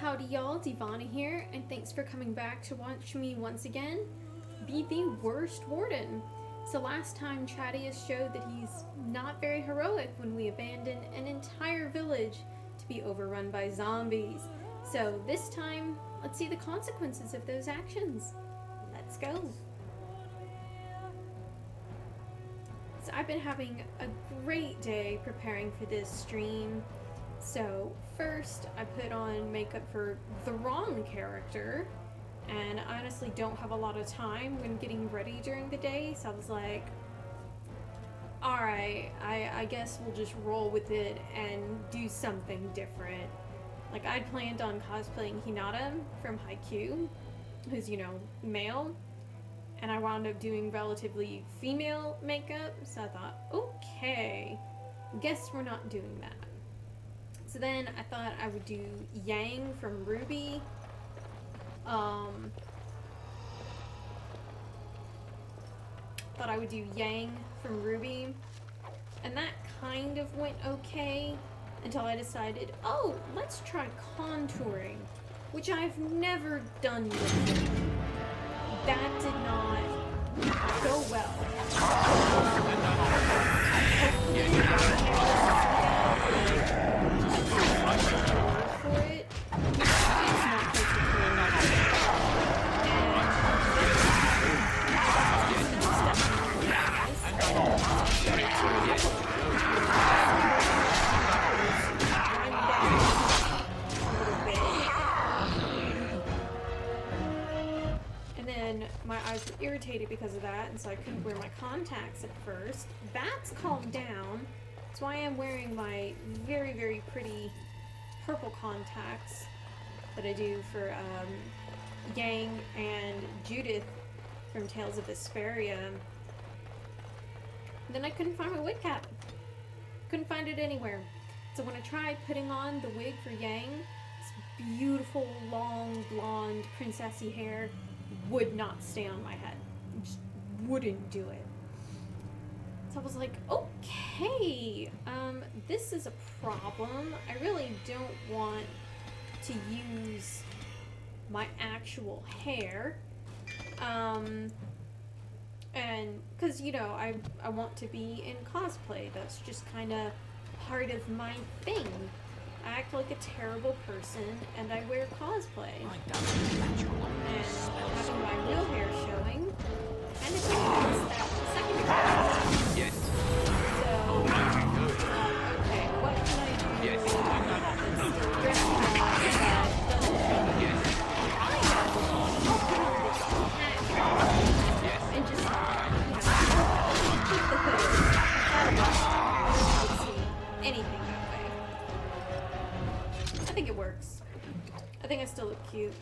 Howdy y'all, Divana here, and thanks for coming back to watch me once again be the worst warden. So last time Chaddeus showed that he's not very heroic when we abandoned an entire village to be overrun by zombies. So this time, let's see the consequences of those actions. Let's go. So I've been having a great day preparing for this stream. So first I put on makeup for the wrong character, and I honestly don't have a lot of time when getting ready during the day, so I was like, alright, I guess we'll just roll with it and do something different. Like, I'd planned on cosplaying Hinata from Haikyuu, who's, you know, male, and I wound up doing relatively female makeup, so I thought, okay, guess we're not doing that. So then I thought I would do Yang from Ruby. And that kind of went okay until I decided, oh, let's try contouring, which I've never done before. That did not go well. For it, it's not and then my eyes were irritated because of that, and so I couldn't wear my contacts at first. That's calmed down. That's why I'm wearing my very, very pretty purple contacts that I do for Yang and Judith from Tales of Vesperia. Then I couldn't find my wig cap. Couldn't find it anywhere. So when I tried putting on the wig for Yang, this beautiful, long, blonde, princessy hair would not stay on my head. It just wouldn't do it. So I was like, okay, this is a problem. I really don't want to use my actual hair. And because, you know, I want to be in cosplay. That's just kind of part of my thing. I act like a terrible person, and I wear cosplay. And having my real hair showing kind of creates that secondary. Yes. So, okay, what can I do? Yes. Dress and just, you know, keep the hood out of the see anything that way. I think it works. I think I still look cute.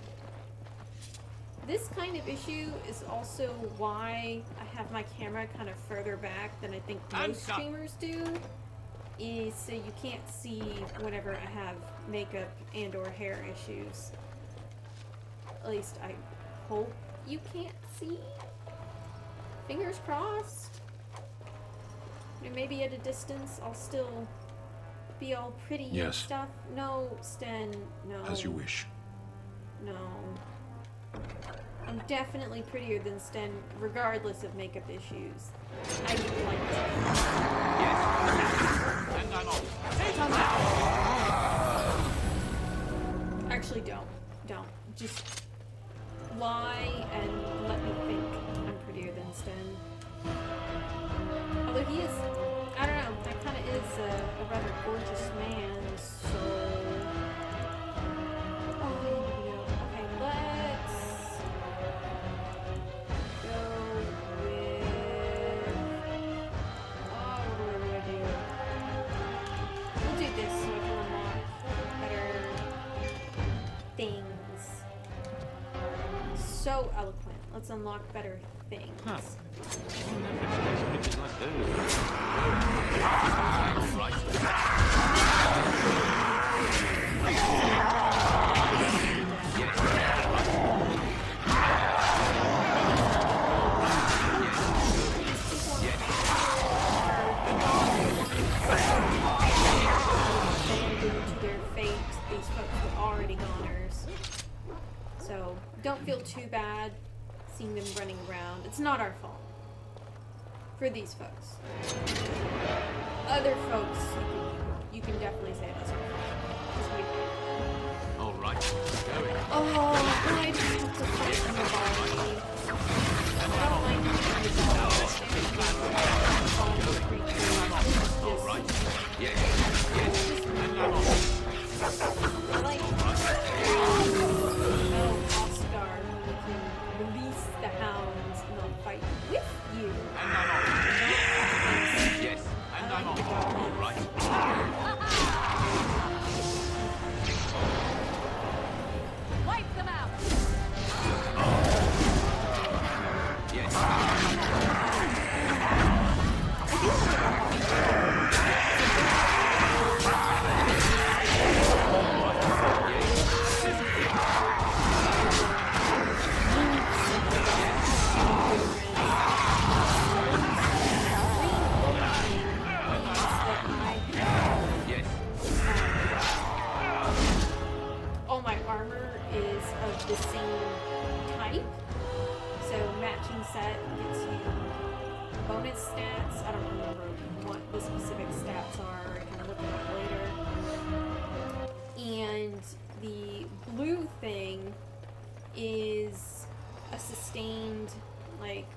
This kind of issue is also why I have my camera kind of further back than I think most streamers do, is so you can't see whenever I have makeup and or hair issues. At least I hope you can't see. Fingers crossed. And maybe at a distance I'll still be all pretty and stuff. No, Sten, no. As you wish. No. I'm definitely prettier than Sten, regardless of makeup issues. I do like it. Yes. And I'm off. Actually, don't. Just lie and let me think I'm prettier than Sten. Although he is, I don't know, that kind of is a rather gorgeous man, so... Okay, let's go with... Oh, what do I do? We'll do this so I can unlock better things. So eloquent. Let's unlock better things. Huh. To their fate, these folks would all already goners. So don't feel too bad seeing them running around. It's not our fault. For these folks. Other folks, you can definitely say that's our fault. 'Cause we did. All right, going. Oh, I just have to fight in the body. I don't like being the body. All right. Yes. Yes. And I'm on. I like Oscar, who can release the hounds and they'll fight with you. And I'm on. Yes. And I'm on. All right. Wipe them out. Yes. Yes. All my armor is of the same type. So matching set gets you bonus stats. I don't remember what the specific stats are. I can look it up later. And the blue thing is a sustained, like,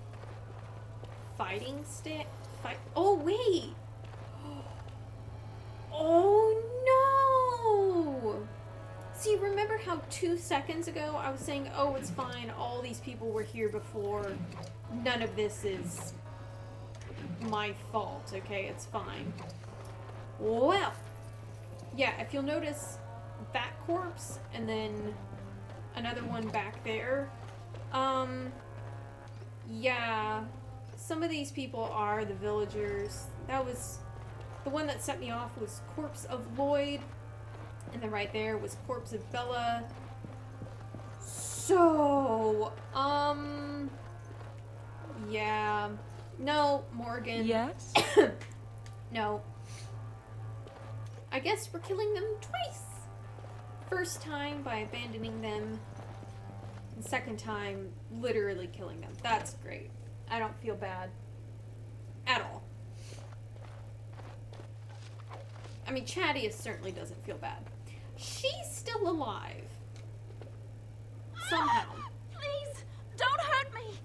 fighting stat. Oh wait! Oh no! See, remember how 2 seconds ago I was saying, oh, it's fine, all these people were here before, none of this is my fault, okay? It's fine. Well, yeah, if you'll notice that corpse and then another one back there, yeah, some of these people are the villagers. That was, the one that set me off was Corpse of Lloyd. And then right there was Corpse of Bella. So, yeah. No, Morgan. Yes? No. I guess we're killing them twice. First time by abandoning them. And second time, literally killing them. That's great. I don't feel bad. At all. I mean, Chaddeus certainly doesn't feel bad. She's still alive. Somehow. Please, don't hurt me.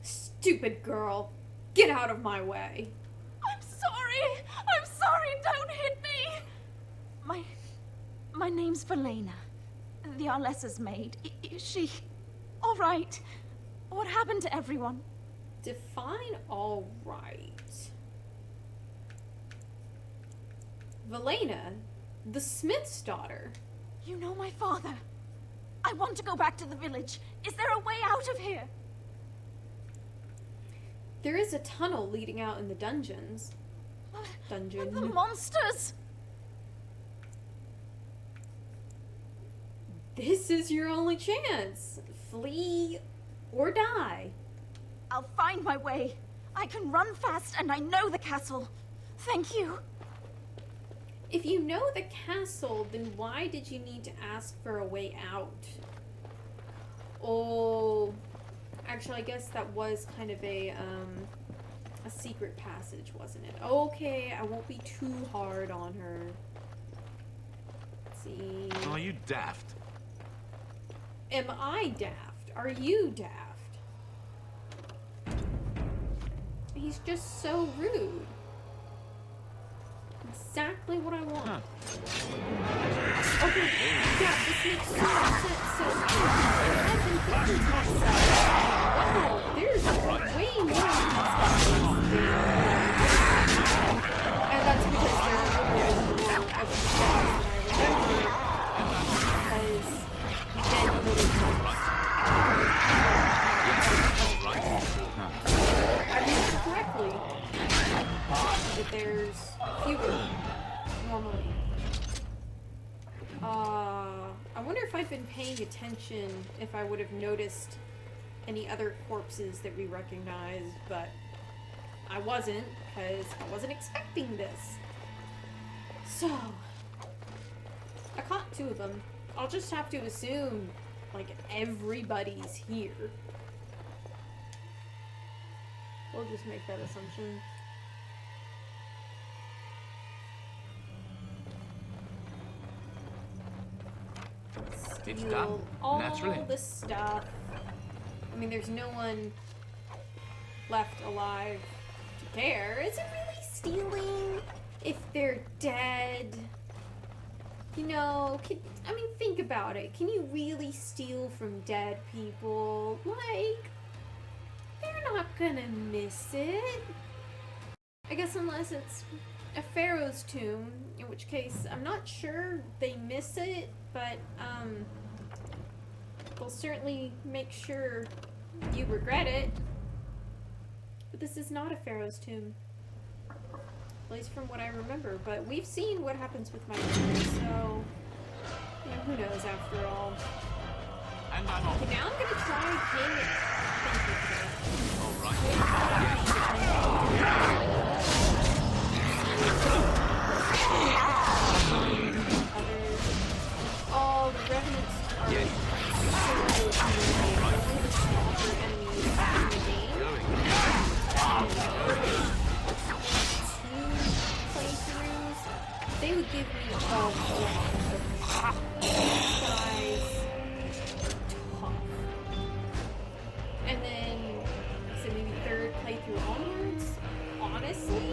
Stupid girl. Get out of my way. I'm sorry. I'm sorry. Don't hit me. My name's Valena. The Arlessa's maid. Is she all right? What happened to everyone? Define all right. Valena, the smith's daughter. You know my father. I want to go back to the village. Is there a way out of here? There is a tunnel leading out in the dungeons. But Dungeon. the monsters! This is your only chance. Flee or die. I'll find my way. I can run fast and I know the castle. Thank you. If you know the castle, then why did you need to ask for a way out? Oh, actually, I guess that was kind of a secret passage, wasn't it? Okay, I won't be too hard on her. Let's see. Are you daft? Am I daft? Are you daft? He's just so rude. Exactly what I want. Huh. Okay, yeah, this makes so much sense. So, I've been thinking to myself, wow, there's way more of these guys than... And that's because there are more of the guys that I remember. Because then I read it correctly. That there's fewer normally. I wonder if I've been paying attention, if I would have noticed any other corpses that we recognize, but I wasn't, because I wasn't expecting this. So, I caught 2 of them. I'll just have to assume, like, everybody's here. We'll just make that assumption. It's Steal done, all naturally. the stuff. I mean, there's no one left alive to care. Is it really stealing if they're dead? You know, I mean, think about it. Can you really steal from dead people? Like, they're not gonna miss it. I guess unless it's a pharaoh's tomb, in which case I'm not sure they miss it, but they'll certainly make sure you regret it. But this is not a pharaoh's tomb, at least from what I remember. But we've seen what happens with my memory, so you know, who knows after all. And I'm off. Okay, now I'm gonna try paying it. Thank you for that. All right. All the revenants are Yes. only the smaller enemies in the game. Going. 2 playthroughs, they would give me a lot of these guys tough. And then, so maybe 3rd playthrough onwards, honestly,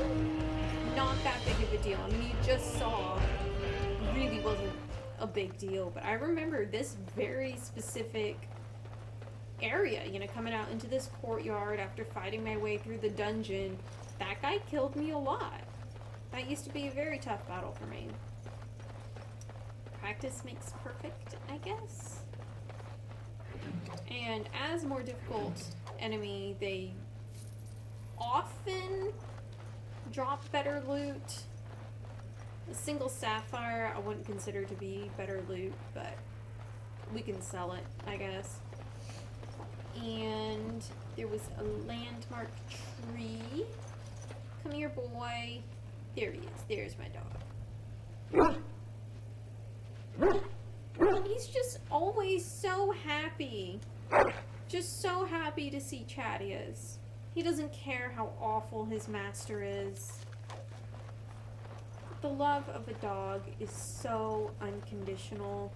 not that big of a deal. I mean, you just saw, it really wasn't a big deal, but I remember this very specific area, you know, coming out into this courtyard after fighting my way through the dungeon. That guy killed me a lot. That used to be a very tough battle for me. Practice makes perfect, I guess. And as more difficult enemy, they often drop better loot. A single sapphire I wouldn't consider to be better loot, but we can sell it, I guess. And there was a landmark tree. Come here, boy. There he is. There's my dog. He's just always so happy. Just so happy to see Chaddeus. He doesn't care how awful his master is. The love of a dog is so unconditional.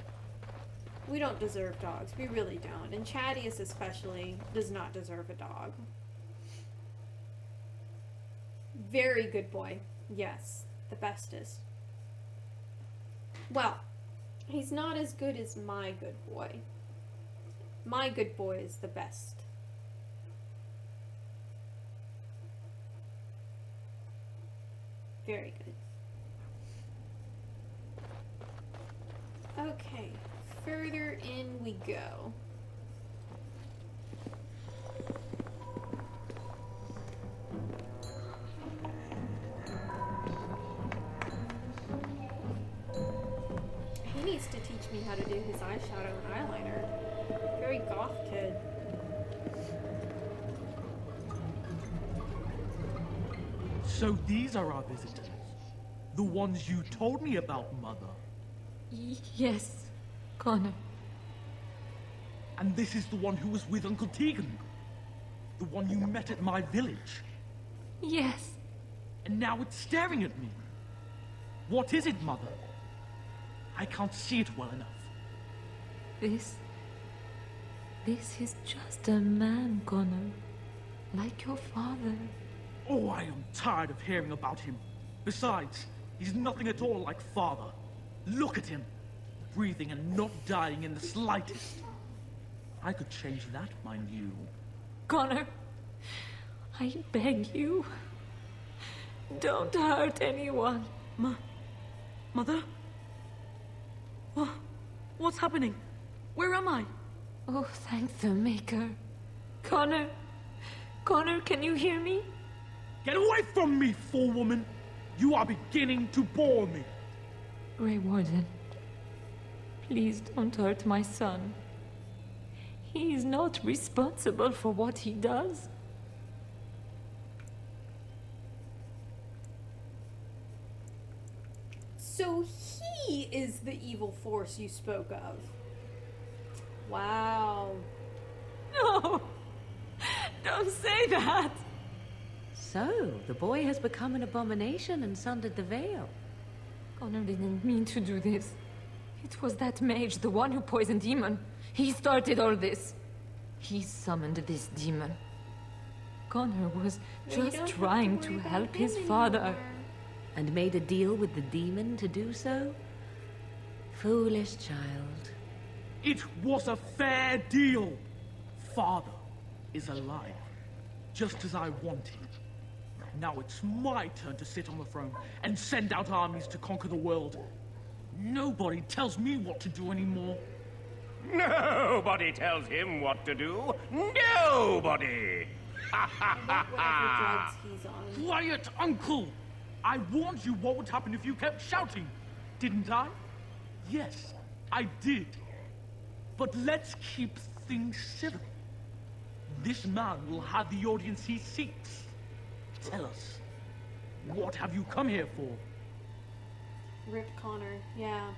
We don't deserve dogs. We really don't. And Chaddeus especially does not deserve a dog. Very good boy. Yes, the bestest. Well, he's not as good as my good boy. My good boy is the best. Very good. Okay, further in we go. He needs to teach me how to do his eyeshadow and eyeliner. Very goth kid. So these are our visitors. The ones you told me about, Mother. Yes, Connor. And this is the one who was with Uncle Tegan. The one you met at my village. Yes. And now it's staring at me. What is it, Mother? I can't see it well enough. This is just a man, Connor. Like your father. Oh, I am tired of hearing about him. Besides, he's nothing at all like Father. Look at him. Breathing and not dying in the slightest. I could change that, mind you. Connor, I beg you. Don't hurt anyone. Mother? What's happening? Where am I? Oh, thank the Maker. Connor, can you hear me? Get away from me, fool woman! You are beginning to bore me. Grey Warden, please don't hurt my son. He is not responsible for what he does. So So he is the evil force you spoke of. Wow. No! Don't say that! So, the boy has become an abomination and sundered the veil. Connor didn't mean to do this. It was that mage, the one who poisoned Demon. He started all this. He summoned this demon. Connor was Well, you just don't have trying worry to about help him his father. anymore. And made a deal with the demon to do so? Foolish child. It was a fair deal. Father is alive, just as I wanted. Now it's my turn to sit on the throne and send out armies to conquer the world. Nobody tells me what to do anymore. Nobody tells him what to do. Nobody! Whatever drugs he's on. Quiet, Uncle! I warned you what would happen if you kept shouting, didn't I? Yes, I did. But let's keep things civil. This man will have the audience he seeks. Tell us, what have you come here for? Rip Connor, yeah.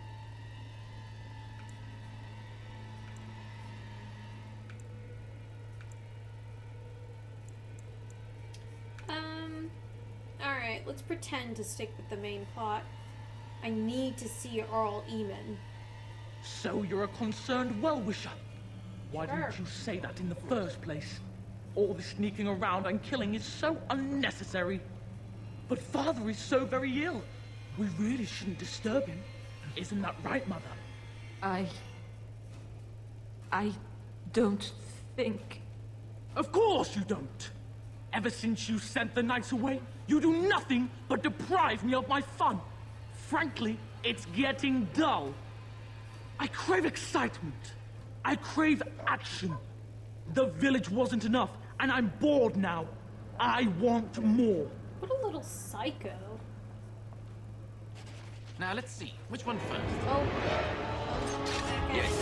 Alright, let's pretend to stick with the main plot. I need to see Earl Eamon. So you're a concerned well-wisher. Why Sure. didn't you say that in the first place? All this sneaking around and killing is so unnecessary. But Father is so very ill. We really shouldn't disturb him. Isn't that right, Mother? I don't think... Of course you don't. Ever since you sent the knights away, you do nothing but deprive me of my fun. Frankly, it's getting dull. I crave excitement. I crave action. The village wasn't enough, and I'm bored now. I want more. What a little psycho. Now let's see. Which one first? Oh. Okay. Yes.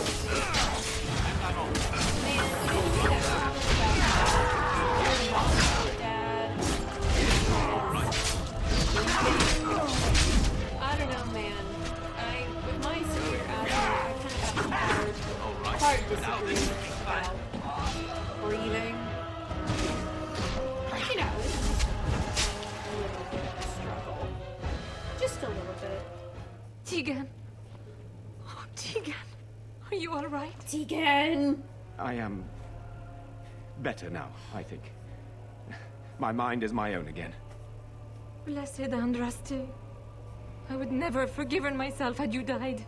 I'm on. Man, you didn't say that comment about your dad. I don't know, man. With my severe asthma, I kind of got hard disagreements about breathing. You know, it's just a little bit of a struggle. Just a little bit. Tegan. Oh, Tegan. Are you all right? Tegan! I am better now, I think. My mind is my own again. Blessed Andraste. I would never have forgiven myself had you died.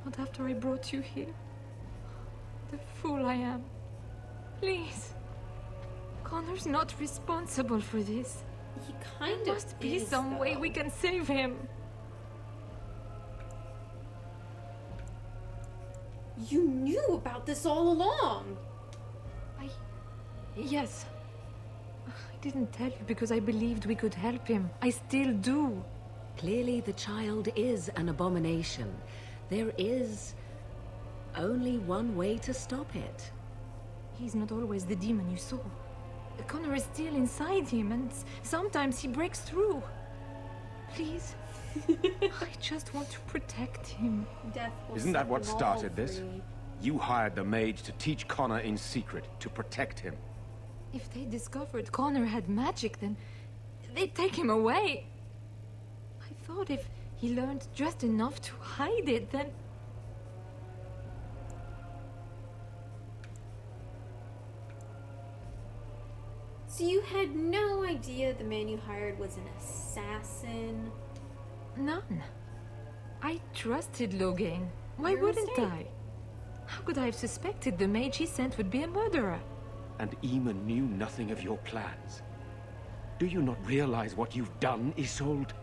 Not after I brought you here. The fool I am. Please. Connor's not responsible for this. He kind There of must be is, some way though. we can save him. You knew about this all along! Yes. I didn't tell you because I believed we could help him. I still do. Clearly the child is an abomination. There is only one way to stop it. He's not always the demon you saw. Connor is still inside him, and sometimes he breaks through. Please. I just want to protect him. Death will Isn't that set what them all started this? free. You hired the mage to teach Connor in secret, to protect him. If they discovered Connor had magic, then they'd take him away. I thought if he learned just enough to hide it, then... So you had no idea the man you hired was an assassin? None. I trusted Logain. Why Your wouldn't mistake. I? How could I have suspected the mage he sent would be a murderer? And Eamon knew nothing of your plans. Do you not realize what you've done, Isolde?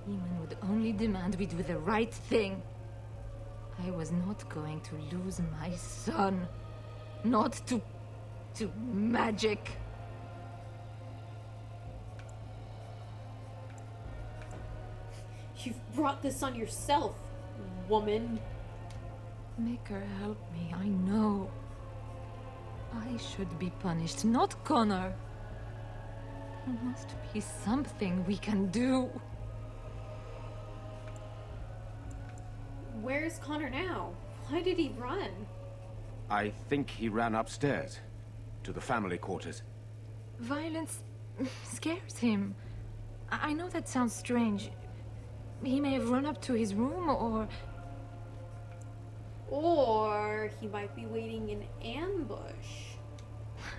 Eamon would only demand we do the right thing. I was not going to lose my son. Not to magic. You've brought this on yourself, woman. Make her help me, I know. I should be punished, not Connor. There must be something we can do. Where's Connor now? Why did he run? I think he ran upstairs to the family quarters. Violence scares him. I know that sounds strange. He may have run up to his room, Or he might be waiting in ambush.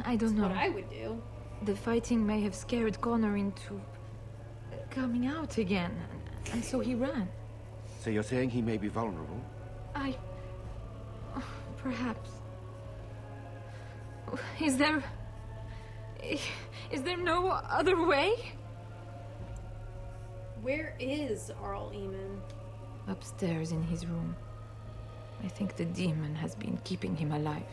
I don't know. What I would do. The fighting may have scared Connor into coming out again, and so he ran. So you're saying he may be vulnerable? Perhaps. Is there no other way? Where is Arl Eamon? Upstairs in his room. I think the demon has been keeping him alive.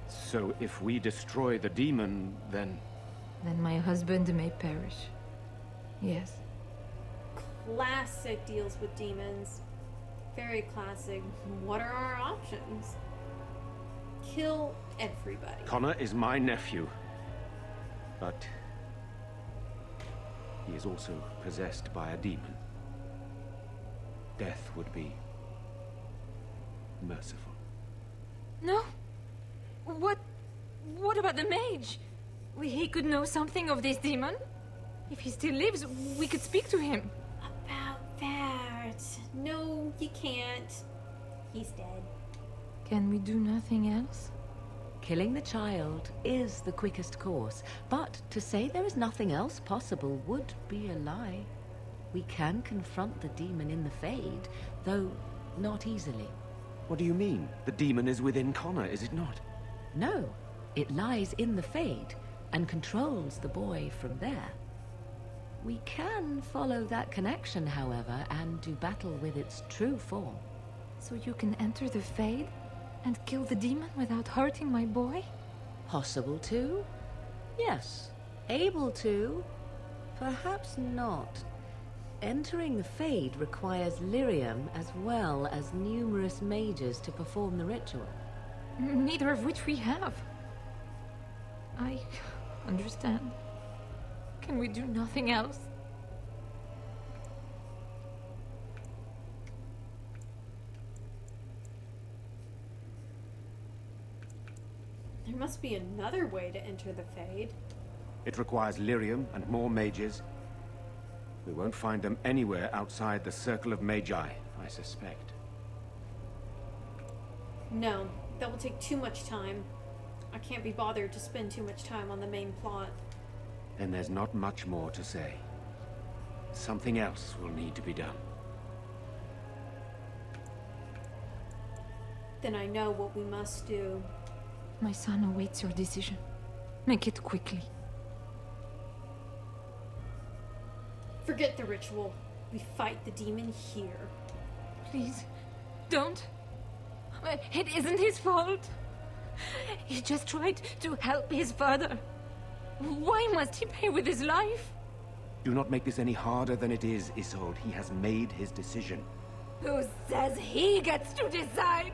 So if we destroy the demon, then... Then my husband may perish. Yes. Classic deals with demons. Very classic. What are our options? Kill everybody. Connor is my nephew. But... he is also possessed by a demon. Death would be... merciful. No? What about the mage? He could know something of this demon? If he still lives, we could speak to him. About that. No, you can't. He's dead. Can we do nothing else? Killing the child is the quickest course, but to say there is nothing else possible would be a lie. We can confront the demon in the Fade, though not easily. What do you mean? The demon is within Connor, is it not? No, it lies in the Fade and controls the boy from there. We can follow that connection, however, and do battle with its true form. So you can enter the Fade and kill the demon without hurting my boy? Possible to? Yes. Able to? Perhaps not. Entering the Fade requires lyrium as well as numerous mages to perform the ritual. Neither of which we have. I understand. Can we do nothing else? There must be another way to enter the Fade. It requires lyrium and more mages. We won't find them anywhere outside the Circle of Magi, I suspect. No, that will take too much time. I can't be bothered to spend too much time on the main plot. Then there's not much more to say. Something else will need to be done. Then I know what we must do. My son awaits your decision. Make it quickly. Forget the ritual. We fight the demon here. Please, don't. It isn't his fault. He just tried to help his father. Why must he pay with his life? Do not make this any harder than it is, Isolde. He has made his decision. Who says he gets to decide?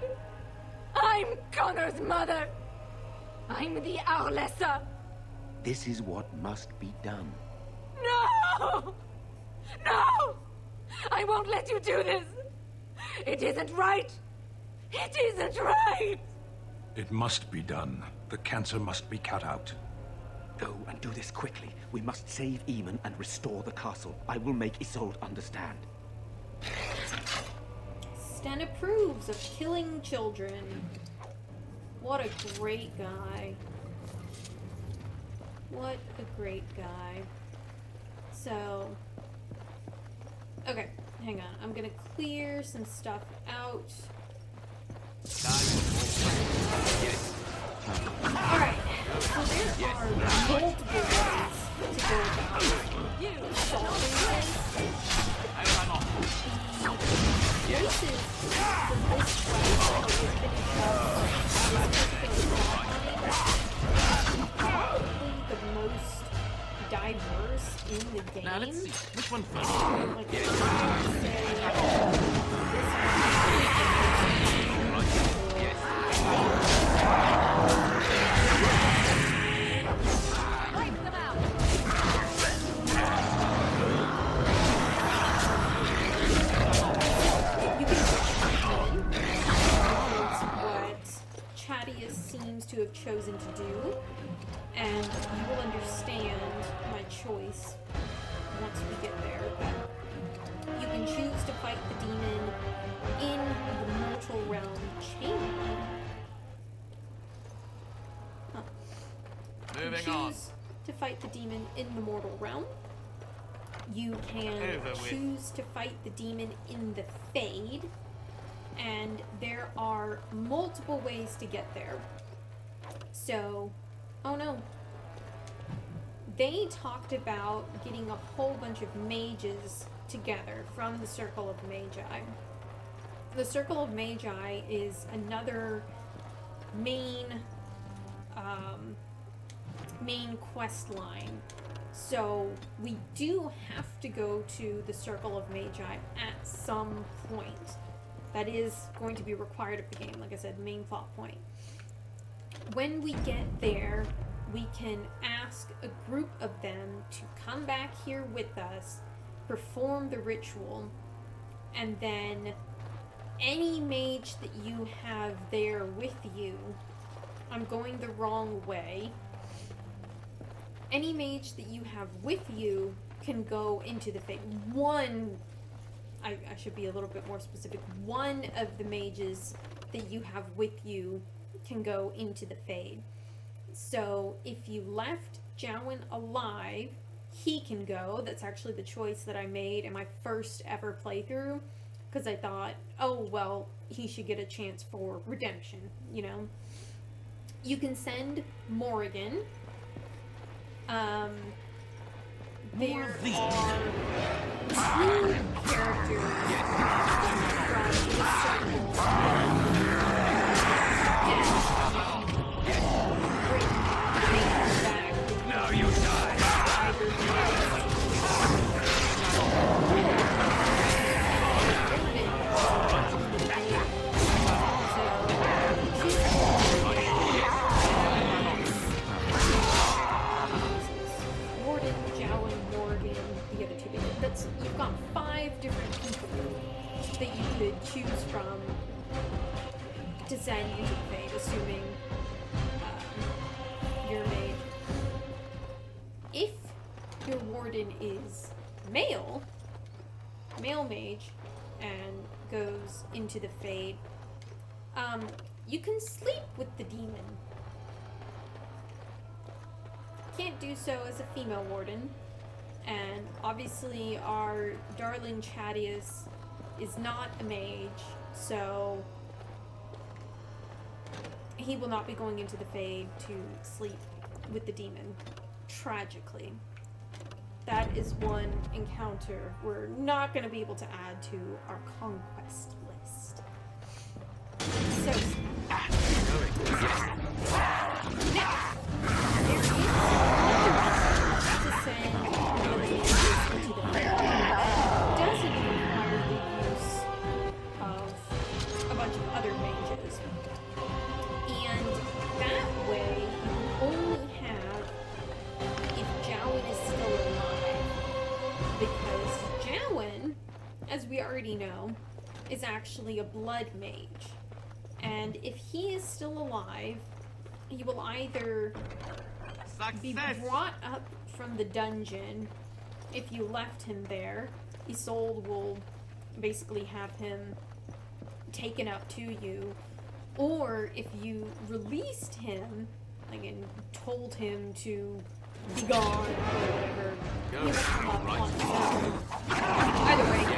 I'm Connor's mother. I'm the Arlessa. This is what must be done. No! No! I won't let you do this. It isn't right. It isn't right. It must be done. The cancer must be cut out. Go and do this quickly. We must save Eamon and restore the castle. I will make Isolde understand. Stan approves of killing children. What a great guy. What a great guy. So... okay, hang on. I'm gonna clear some stuff out. Alright, so there are multiple ways to go about solving this. Places for this fight that we finished up this particular probably the most diverse in the game. Now let's see. Which one first? Like, I would say to have chosen to do, and you will understand my choice once we get there. But you can choose to fight the demon in the mortal realm chamber. Huh. You Moving can on. choose to fight the demon in the mortal realm. You can Over with. choose to fight the demon in the Fade, and there are multiple ways to get there. So, oh no. They talked about getting a whole bunch of mages together from the Circle of Magi. The Circle of Magi is another main quest line. So we do have to go to the Circle of Magi at some point. That is going to be required of the game, like I said, main plot point. When we get there, we can ask a group of them to come back here with us, perform the ritual, and then any mage that you have there with you, I'm going the wrong way. Any mage that you have with you can go into the Fade. I should be a little bit more specific. One of the mages that you have with you can go into the Fade. So if you left Jowen alive, he can go. That's actually the choice that I made in my first ever playthrough, because I thought, oh, well, he should get a chance for redemption, you know? You can send Morrigan. There are two characters from the circle. Now you die. Warden, Jowen, Morgan, the other two. You've got 5 different people that you could choose from to send into the Fade, assuming you're a mage. If your warden is male mage, and goes into the Fade, you can sleep with the demon. Can't do so as a female warden, and obviously our darling Chaddeus is not a mage, so he will not be going into the Fade to sleep with the demon, tragically. That is one encounter we're not going to be able to add to our conquest list. So, now, there is to send the mages into the Fade. It doesn't require the use of a bunch of other mages. And that way, you only have if Jowen is still alive. Because Jowen, as we already know, is actually a blood mage. And if he is still alive, he will either be brought up from the dungeon. If you left him there, Isolde will basically have him taken up to you. Or if you released him, like, and told him to be gone or whatever, he will come up on his own. Either way, and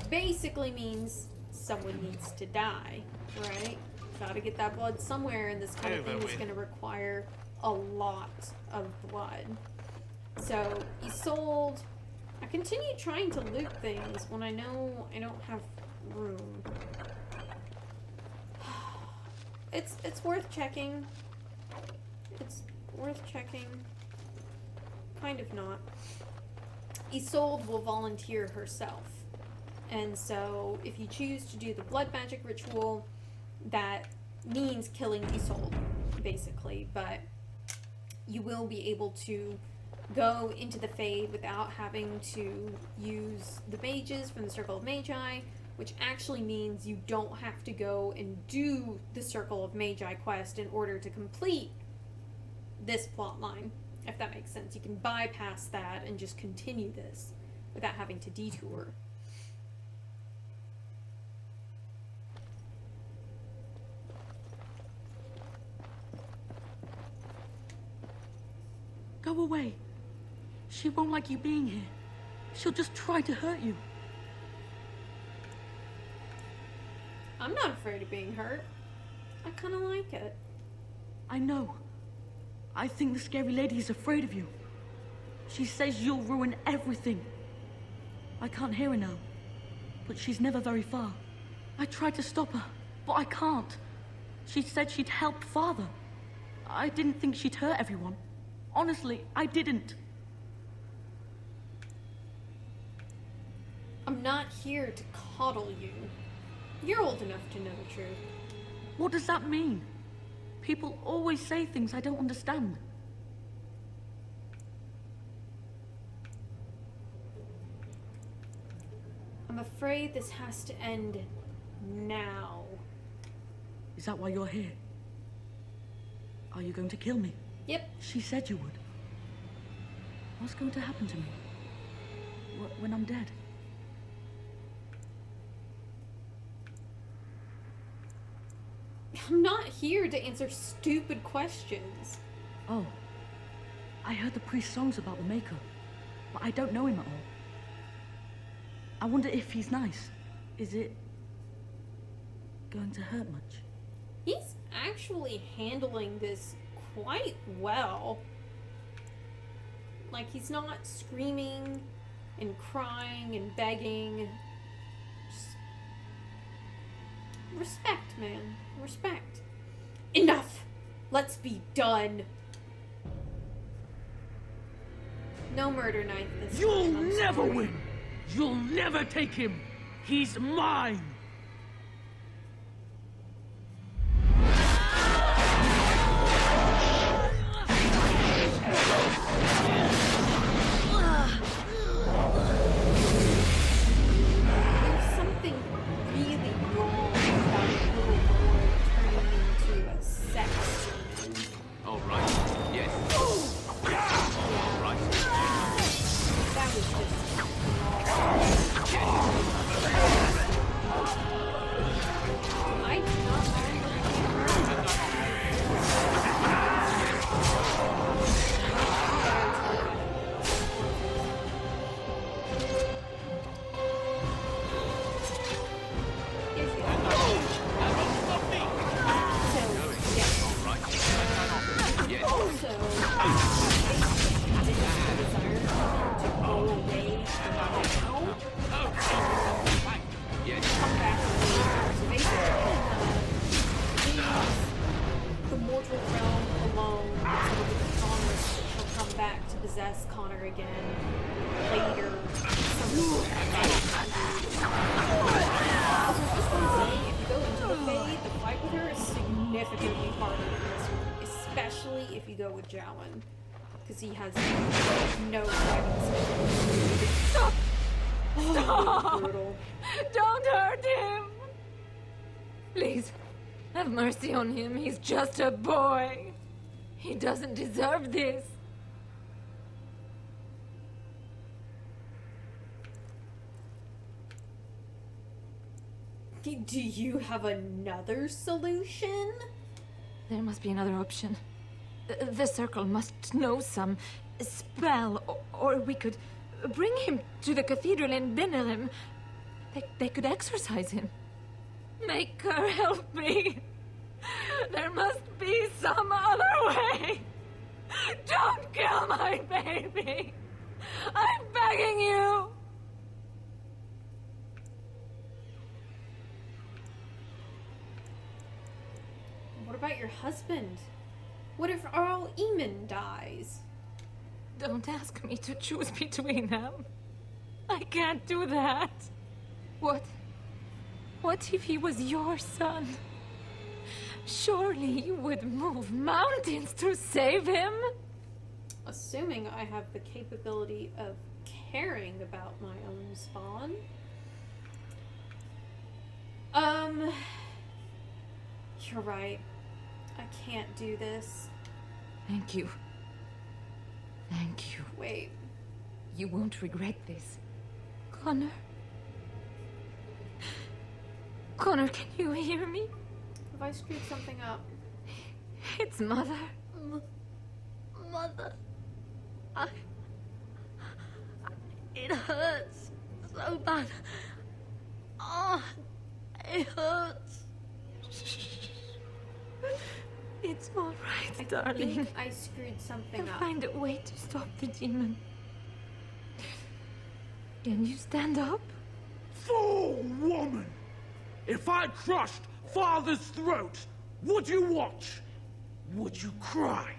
basically means someone needs to die, right? Gotta get that blood somewhere, and this kind of thing is going to require a lot of blood. So, Isolde, I continue trying to loot things when I know I don't have room. It's worth checking. It's worth checking. Kind of not. Isolde will volunteer herself And so if you choose to do the blood magic ritual, that means killing Isolde, basically. But you will be able to go into the Fade without having to use the mages from the Circle of Magi, which actually means you don't have to go and do the Circle of Magi quest in order to complete this plot line, if that makes sense. You can bypass that and just continue this without having to detour. Go away. She won't like you being here. She'll just try to hurt you. I'm not afraid of being hurt. I kind of like it. I know. I think the scary lady is afraid of you. She says you'll ruin everything. I can't hear her now, but she's never very far. I tried to stop her, but I can't. She said she'd help Father. I didn't think she'd hurt everyone. Honestly, I didn't. I'm not here to coddle you. You're old enough to know the truth. What does that mean? People always say things I don't understand. I'm afraid this has to end now. Is that why you're here? Are you going to kill me? Yep. She said you would. What's going to happen to me? When I'm dead? I'm not here to answer stupid questions. Oh. I heard the priest's songs about the Maker, but I don't know him at all. I wonder if he's nice. Is it going to hurt much? He's actually handling this quite well. Like, he's not screaming and crying and begging. Just respect, man. Respect. Enough! Let's be done. No murder knife this You'll time. I'm never sorry. win! You'll never take him! He's mine! There's something really wrong about a little boy turning into a sex demon. All right. Yes. All right. That was just I do not remember the mortal realm alone so that Thomas will come back to possess Connor again later. Also, just want to say, if you go into the Fade, the fight with her is significantly harder than this one, especially if you go with Jowan, because he has no fighting skills. Stop! Oh, brutal. Don't hurt him! Please, have mercy on him. He's just a boy. He doesn't deserve this. Do you have another solution? There must be another option. The Circle must know some spell, or we could bring him to the cathedral in Benelim. They could exorcise him. Make her help me. There must be some other way. Don't kill my baby. I'm begging you. What about your husband? What if Earl Eamon dies? Don't ask me to choose between them. I can't do that. What if he was your son? Surely you would move mountains to save him? Assuming I have the capability of caring about my own spawn. You're right. I can't do this. Thank you. Thank you. Wait. You won't regret this. Connor? Connor, can you hear me? Have I screwed something up? It's Mother. Mother. It hurts so bad. Oh, it hurts. It's all right, I darling. think I screwed something I'll up. find a way to stop the demon. Can you stand up? Fool woman! If I crushed Father's throat, would you watch? Would you cry?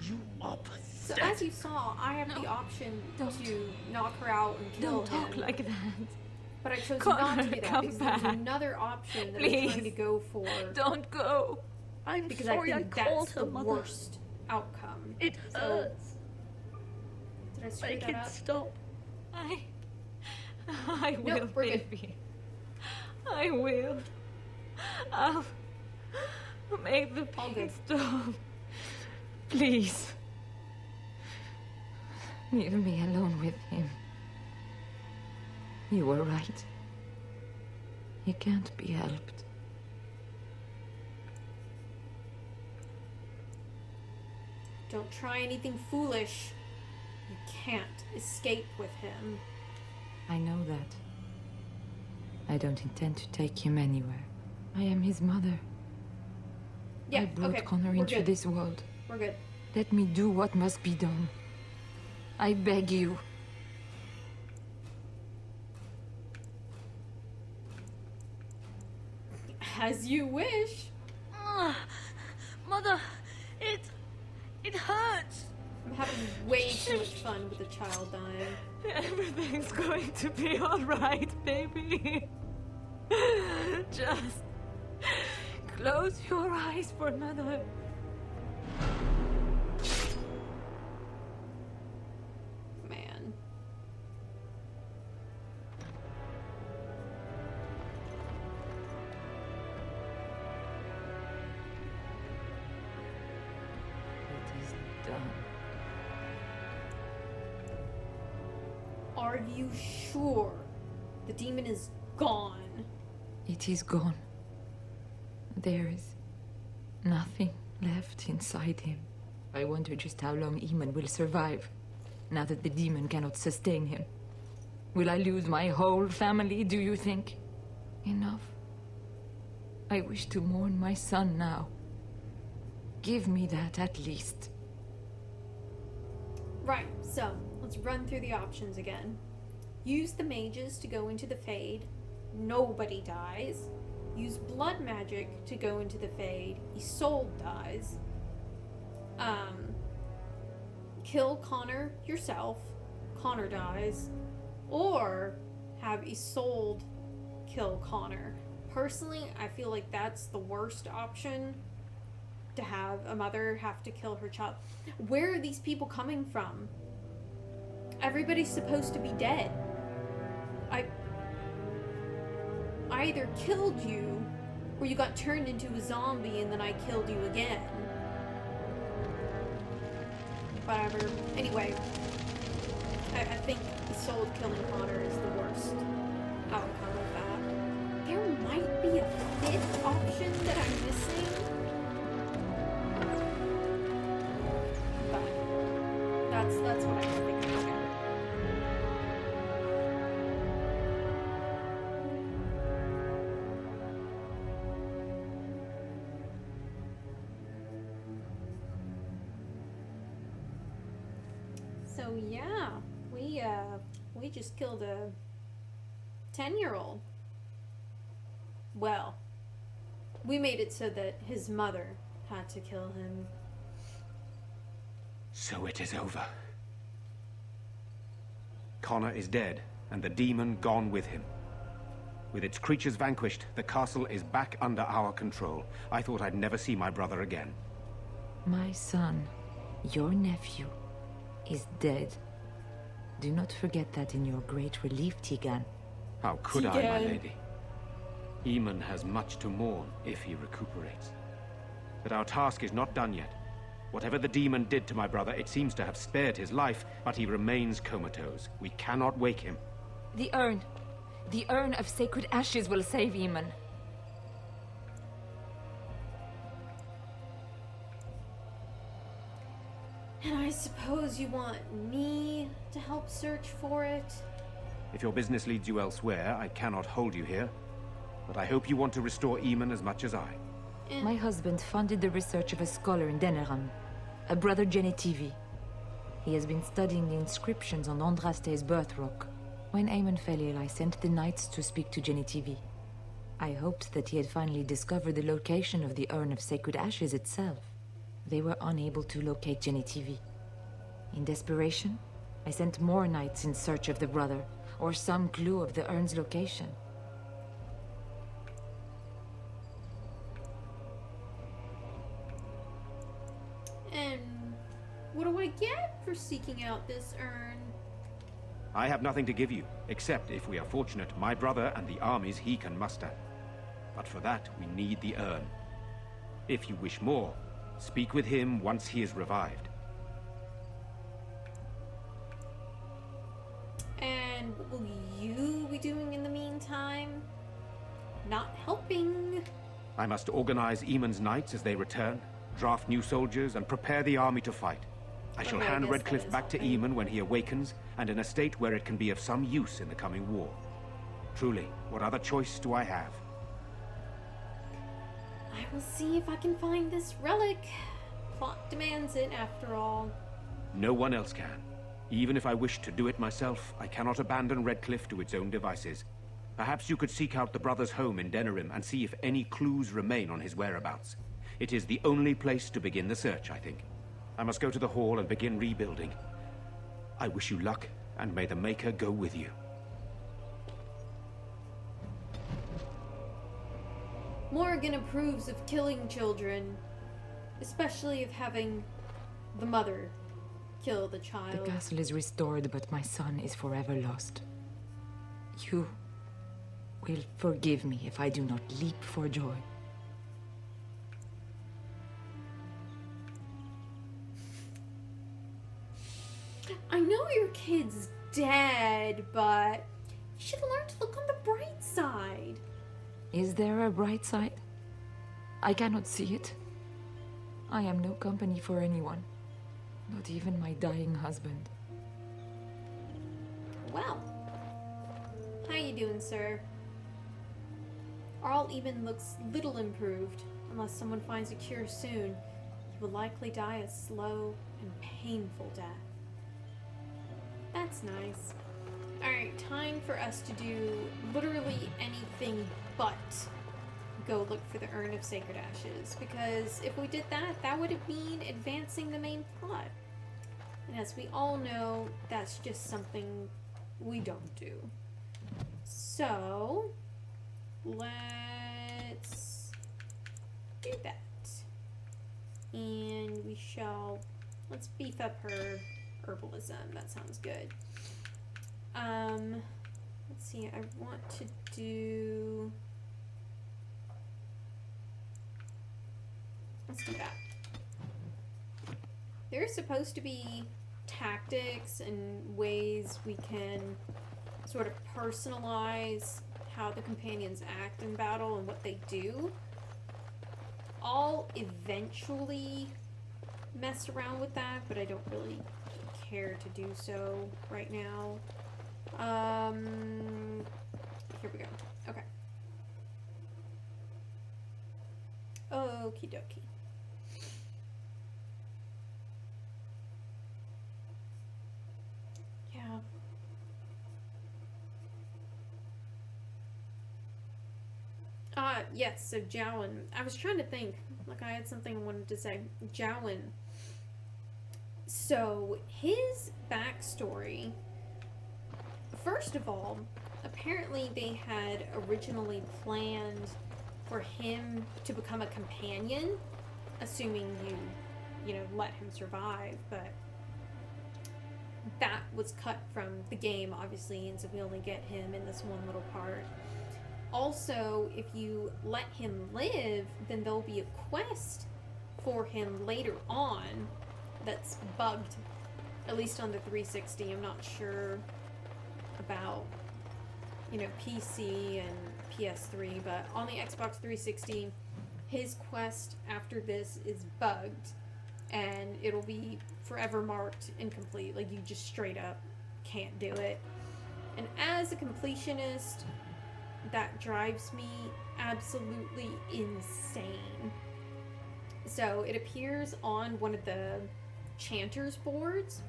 You are So pathetic. as you saw, I have the option Don't. to knock her out and kill Don't talk him. like that. But I chose Connor, not to do that come because there's back. another option that I'm Please. trying to go for. Don't go. I'm Because I sorry I think called that's her the mother. worst outcome. It So, hurts. did I screw Make that it up? stop. I will, Nope, we're good. baby. I will. I'll make the All pain good. stop. Please. Leave me alone with him. You were right. He can't be helped. Don't try anything foolish. You can't escape with him. I know that. I don't intend to take him anywhere. I am his mother. Yeah, I brought okay. Connor We're into good. this world. We're good. Let me do what must be done. I beg you. As you wish. Mother, it hurts. I'm having way too much fun with a child dying. Everything's going to be all right, baby. Just close your eyes for another. Man. It is done. Are you sure the demon is gone? It is gone. There is nothing left inside him. I wonder just how long Eamon will survive, now that the demon cannot sustain him. Will I lose my whole family, do you think? Enough. I wish to mourn my son now. Give me that at least. Right, so let's run through the options again. Use the mages to go into the Fade. Nobody dies. Use blood magic to go into the Fade. Isolde dies. Kill Connor yourself. Connor dies. Or have Isolde kill Connor. Personally, I feel like that's the worst option. To have a mother have to kill her child. Where are these people coming from? Everybody's supposed to be dead. I either killed you, or you got turned into a zombie and then I killed you again. Whatever. Anyway, I think Isolde killing Connor is the worst outcome of that. There might be a fifth option that I'm missing. But that's what I can think of. Okay. So yeah, we just killed a 10-year-old. Well, we made it so that his mother had to kill him. So it is over. Connor is dead, and the demon gone with him. With its creatures vanquished, the castle is back under our control. I thought I'd never see my brother again. My son, your nephew, is dead. Do not forget that in your great relief, Tigan. How could I, my Tigan. lady? Eamon has much to mourn if he recuperates. But our task is not done yet. Whatever the demon did to my brother, it seems to have spared his life, but he remains comatose. We cannot wake him. The urn. The urn of sacred ashes will save Eamon. And I suppose you want me to help search for it? If your business leads you elsewhere, I cannot hold you here. But I hope you want to restore Eamon as much as I. My husband funded the research of a scholar in Denerim, a brother Genetivi. He has been studying the inscriptions on Andraste's birth rock. When Eamon fell ill, I sent the knights to speak to Genetivi. I hoped that he had finally discovered the location of the urn of sacred ashes itself. They were unable to locate Genetivi. In desperation, I sent more knights in search of the brother, or some clue of the urn's location. And what do I get for seeking out this urn? I have nothing to give you, except, if we are fortunate, my brother and the armies he can muster. But for that, we need the urn. If you wish more, speak with him once he is revived. And what will you be doing in the meantime? Not helping. I must organize Eamon's knights as they return, draft new soldiers, and prepare the army to fight. I shall Okay, I hand guess Redcliffe that is back to helping. Eamon when he awakens, and in a state where it can be of some use in the coming war. Truly, what other choice do I have? I will see if I can find this relic. Plot demands it, after all. No one else can. Even if I wish to do it myself, I cannot abandon Redcliffe to its own devices. Perhaps you could seek out the brother's home in Denerim and see if any clues remain on his whereabouts. It is the only place to begin the search, I think. I must go to the hall and begin rebuilding. I wish you luck, and may the Maker go with you. Morgan approves of killing children, especially of having the mother kill the The child. castle is restored, but my son is forever lost. You will forgive me if I do not leap for joy. I know your kid's dead, but you should learn to look on the bright side. Is there a bright side? I cannot see it. I am no company for anyone, not even my dying husband. Well, how you doing, sir? Arl even looks little improved. Unless someone finds a cure soon, he will likely die a slow and painful death. That's nice. Alright, time for us to do literally anything but go look for the Urn of Sacred Ashes, because if we did that, that would mean advancing the main plot. And as we all know, that's just something we don't do. So, let's do that. And we shall, let's beef up her herbalism. That sounds good. Let's see, I want to do, let's do that. There's supposed to be tactics and ways we can sort of personalize how the companions act in battle and what they do. I'll eventually mess around with that, but I don't really care to do so right now. Here we go. Okay. Okie dokie. Yeah. Yes, so Jowan. I was trying to think, like I had something I wanted to say. Jowan. So, his backstory, first of all, apparently they had originally planned for him to become a companion, assuming you know, let him survive, but that was cut from the game, obviously, and so we only get him in this one little part. Also, if you let him live, then there'll be a quest for him later on that's bugged, at least on the 360. I'm not sure about, you know, PC and PS3, but on the Xbox 360, his quest after this is bugged, and it'll be forever marked incomplete. Like, you just straight up can't do it. And as a completionist, that drives me absolutely insane. So it appears on one of the Chanters boards,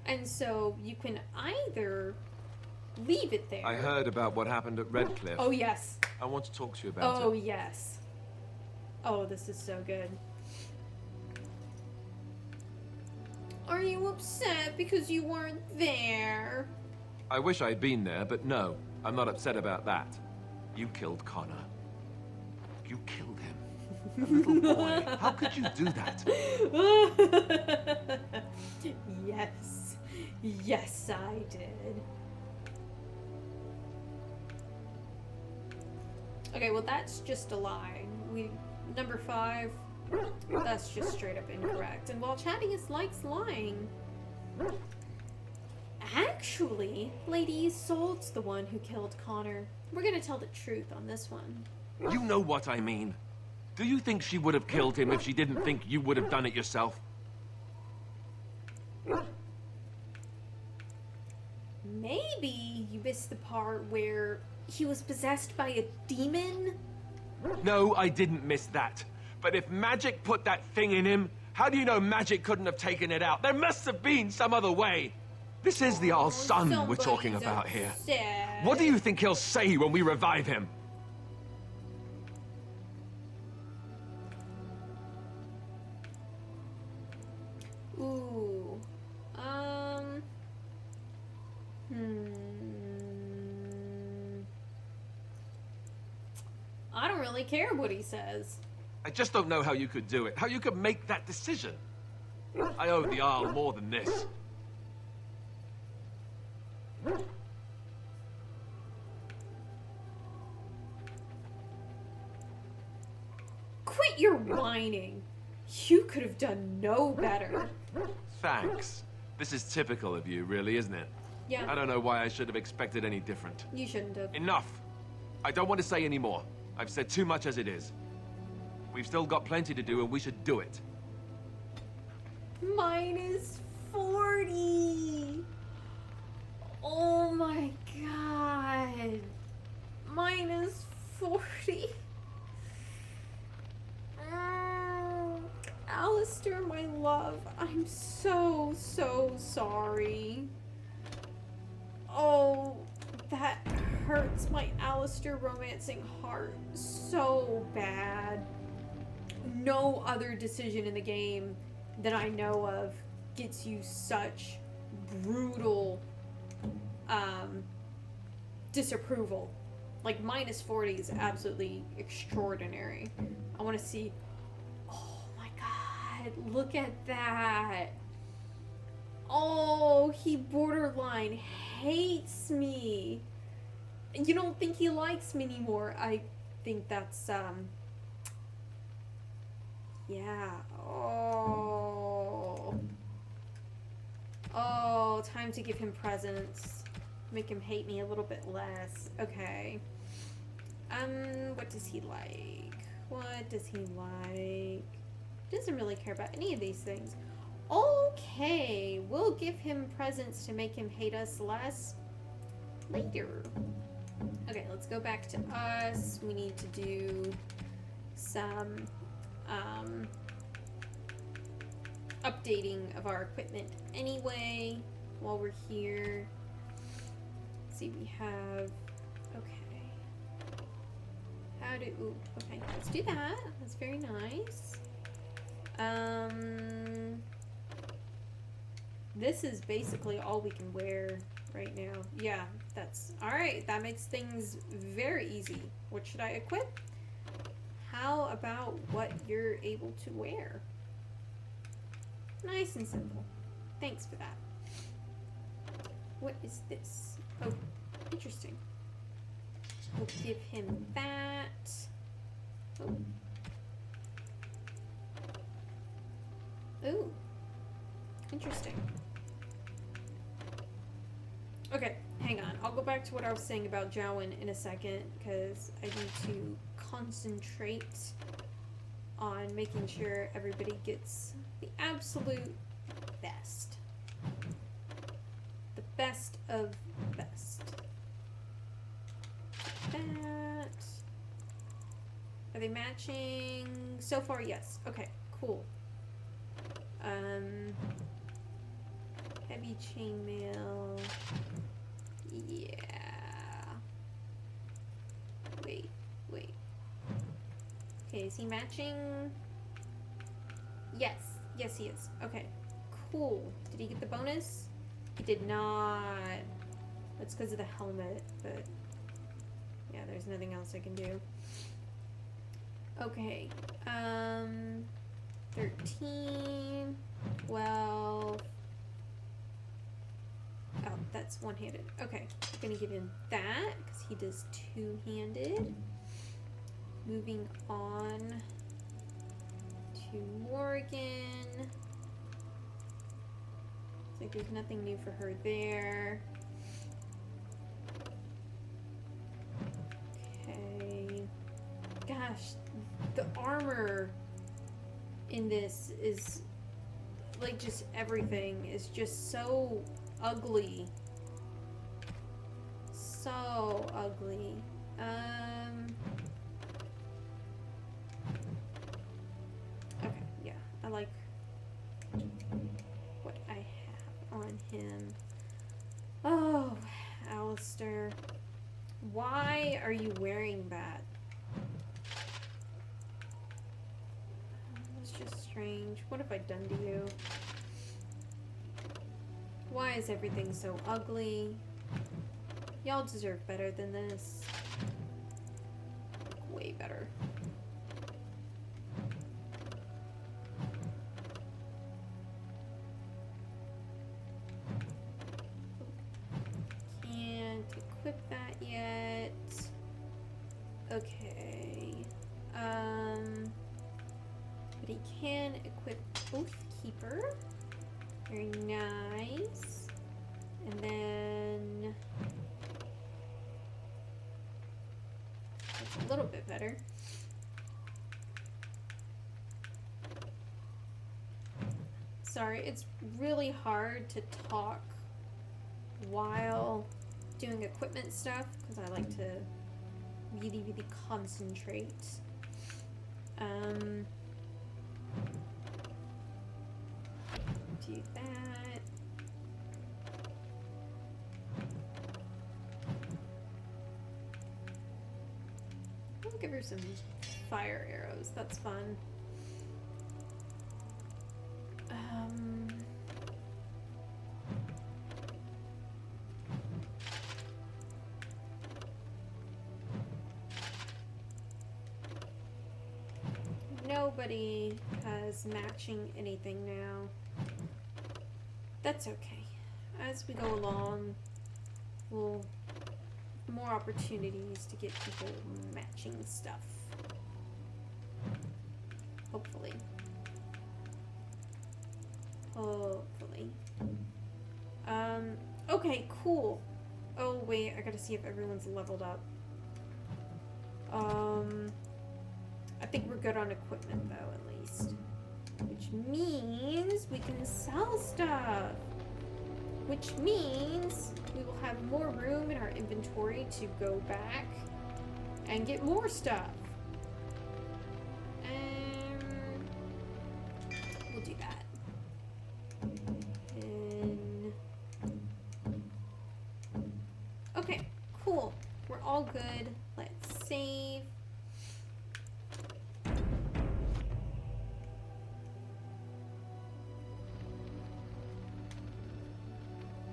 and so you can either leave it there. I heard about what happened at Redcliffe. Oh yes. I want to talk to you about Oh it. yes. Oh, this is so good. Are you upset because you weren't there? I wish I'd been there, but no, I'm not upset about that. You killed Connor. You killed him. A little boy. How could you do that? Yes. Yes, I did. Okay, well that's just a lie. Number 5, that's just straight up incorrect. And while Chaddeus likes lying, actually, Lady Isolde's the one who killed Connor. We're gonna tell the truth on this one. You know what I mean. Do you think she would have killed him if she didn't think you would have done it yourself? Maybe you missed the part where he was possessed by a demon? No, I didn't miss that. But if magic put that thing in him, how do you know magic couldn't have taken it out? There must have been some other way. This is the Jarl's son we're talking about here. What do you think he'll say when we revive him? Ooh. I don't really care what he says. I just don't know how you could do it, how you could make that decision. I owe the Jarl more than this. Quit your whining. You could have done no better. Thanks. This is typical of you, really, isn't it? Yeah. I don't know why I should have expected any different. You shouldn't have. Enough. I don't want to say any more. I've said too much as it is. We've still got plenty to do, and we should do it. Minus 40. Oh my god. Minus 40. Alistair, my love, I'm so sorry. Oh, that hurts my Alistair romancing heart so bad. No other decision in the game that I know of gets you such brutal disapproval. Like, minus 40 is absolutely extraordinary. I want to see... Oh my god, look at that. Oh, he borderline hates me. You don't think he likes me anymore. I think that's, yeah. Oh. Oh, time to give him presents. Make him hate me a little bit less. Okay. What does he like? What does he like? Doesn't really care about any of these things. Okay, we'll give him presents to make him hate us less later. Okay, let's go back to us. We need to do some updating of our equipment anyway while we're here. Let's see, we have, okay. Ooh, okay, let's do that. That's very nice. this is basically all we can wear right now. Yeah, that's alright. That makes things very easy. What should I equip? How about what you're able to wear? Nice and simple. Thanks for that. What is this? Oh, interesting. We'll give him that. Oh. Ooh. Interesting. Okay, hang on. I'll go back to what I was saying about Jowen in a second, because I need to concentrate on making sure everybody gets the absolute best. The best of the best. That. Are they matching? So far, yes. Okay, cool. Heavy chainmail. Yeah. Wait. Okay, is he matching? Yes. Yes, he is. Okay. Cool. Did he get the bonus? He did not. That's because of the helmet, but yeah, there's nothing else I can do. Okay. 13, 12. Oh, that's one-handed. Okay, I'm gonna give him that because he does two-handed. Moving on to Morgan. Looks like there's nothing new for her there. Okay. Gosh, the armor in this is like just everything is just so ugly. So ugly. Okay, yeah, I like what I have on him. Oh, Alistair. Why are you wearing that? That's just strange. What have I done to you? Why is everything so ugly? Y'all deserve better than this. Way better. Can't equip that yet. Okay. But he can equip Oathkeeper. Very nice. And then that's a little bit better. Sorry, it's really hard to talk while doing equipment stuff because I like to really concentrate. Do that. I'll give her some fire arrows. That's fun. Nobody has matching anything now. That's okay. As we go along, we'll have more opportunities to get people matching stuff. Hopefully. Hopefully. Okay, cool. Oh, wait, I gotta see if everyone's leveled up. I think we're good on equipment, though, at least. Which means we can sell stuff. Which means we will have more room in our inventory to go back and get more stuff. We'll do that. And okay, cool. We're all good. Let's save.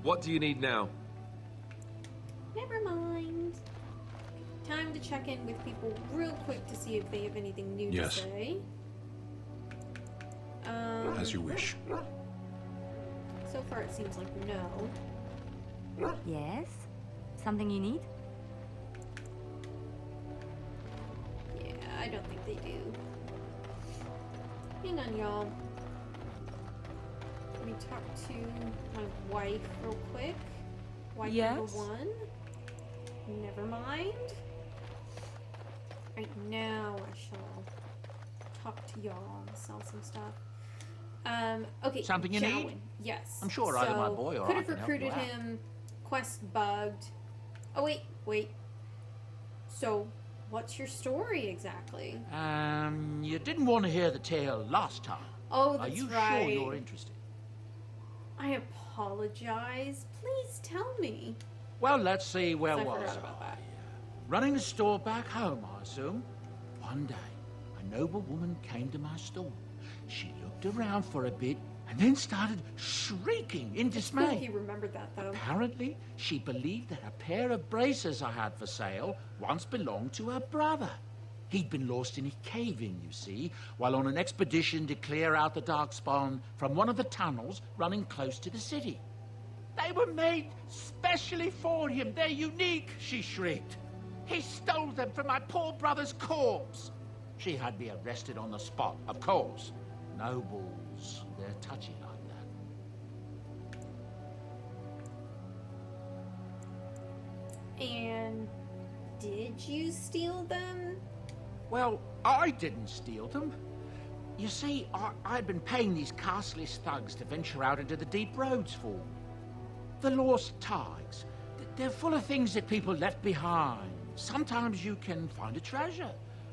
What do you need now? Never mind. Time to check in with people real quick to see if they have anything new Yes. to say. As you wish. So far it seems like no. Yes? Something you need? Yeah, I don't think they do. Hang on, y'all. Let me talk to my wife real quick. Wife number Yes? 1. Never mind. Right now, I shall talk to y'all and sell some stuff. Okay. Something you Jowen. need? Yes. I'm sure either my boy or could I have can help you recruited out. him. Quest bugged. Oh wait. So, what's your story exactly? You didn't want to hear the tale last time. Oh, Are that's you right. sure you're interested? I apologize. Please tell me. Well, let's see, where I was forgot about that. Running a store back home, I assume. One day, a noble woman came to my store. She looked around for a bit and then started shrieking in Oh, dismay. he remembered that though. Apparently, she believed that a pair of braces I had for sale once belonged to her brother. He'd been lost in a cave-in, you see, while on an expedition to clear out the Darkspawn from one of the tunnels running close to the city. They were made specially for him. They're unique, she shrieked. He stole them from my poor brother's corpse. She had me arrested on the spot, of course. Nobles, they're touchy like that. And did you steal them? Well, I didn't steal them. You see, I'd been paying these castless thugs to venture out into the deep roads for me. The lost tigers. They're full of things that people left behind. Sometimes you can find a treasure.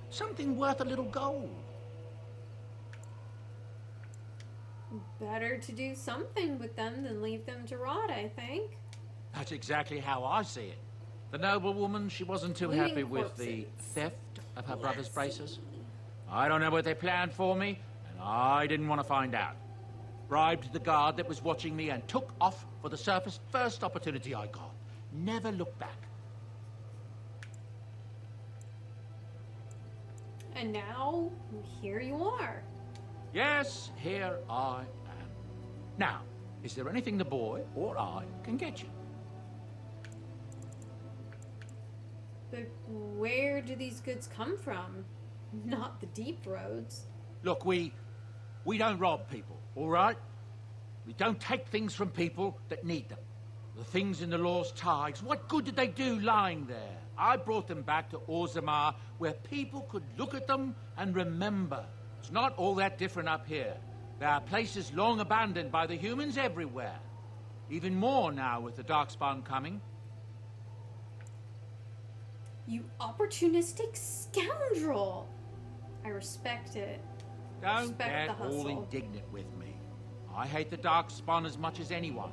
Something worth a little gold. Better to do something with them than leave them to rot, I think. That's exactly how I see it. The noblewoman, she wasn't too Living happy with the corpses. theft of her brother's Let's braces. see. I don't know what they planned for me, and I didn't want to find out. Bribed the guard that was watching me and took off for the surface first opportunity I got. Never looked back. And now, here you are. Yes, here I am. Now, is there anything the boy or I can get you? But where do these goods come from? Not the deep roads. Look, we don't rob people, all right? We don't take things from people that need them. The things in the Lost Tides, what good did they do lying there? I brought them back to Orzammar, where people could look at them and remember. It's not all that different up here. There are places long abandoned by the humans everywhere. Even more now with the Darkspawn coming. You opportunistic scoundrel! I respect it. Don't Respect get the all hustle. indignant with me. I hate the Darkspawn as much as anyone.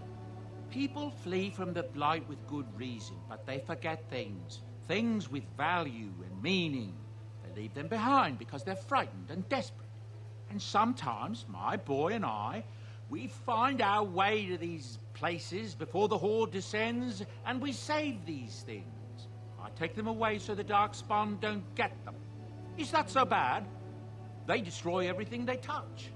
People flee from the Blight with good reason, but they forget things. Things with value and meaning. They leave them behind because they're frightened and desperate. And sometimes, my boy and I, we find our way to these places before the Horde descends, and we save these things. I take them away so the Darkspawn don't get them. Is that so bad? They destroy everything they touch.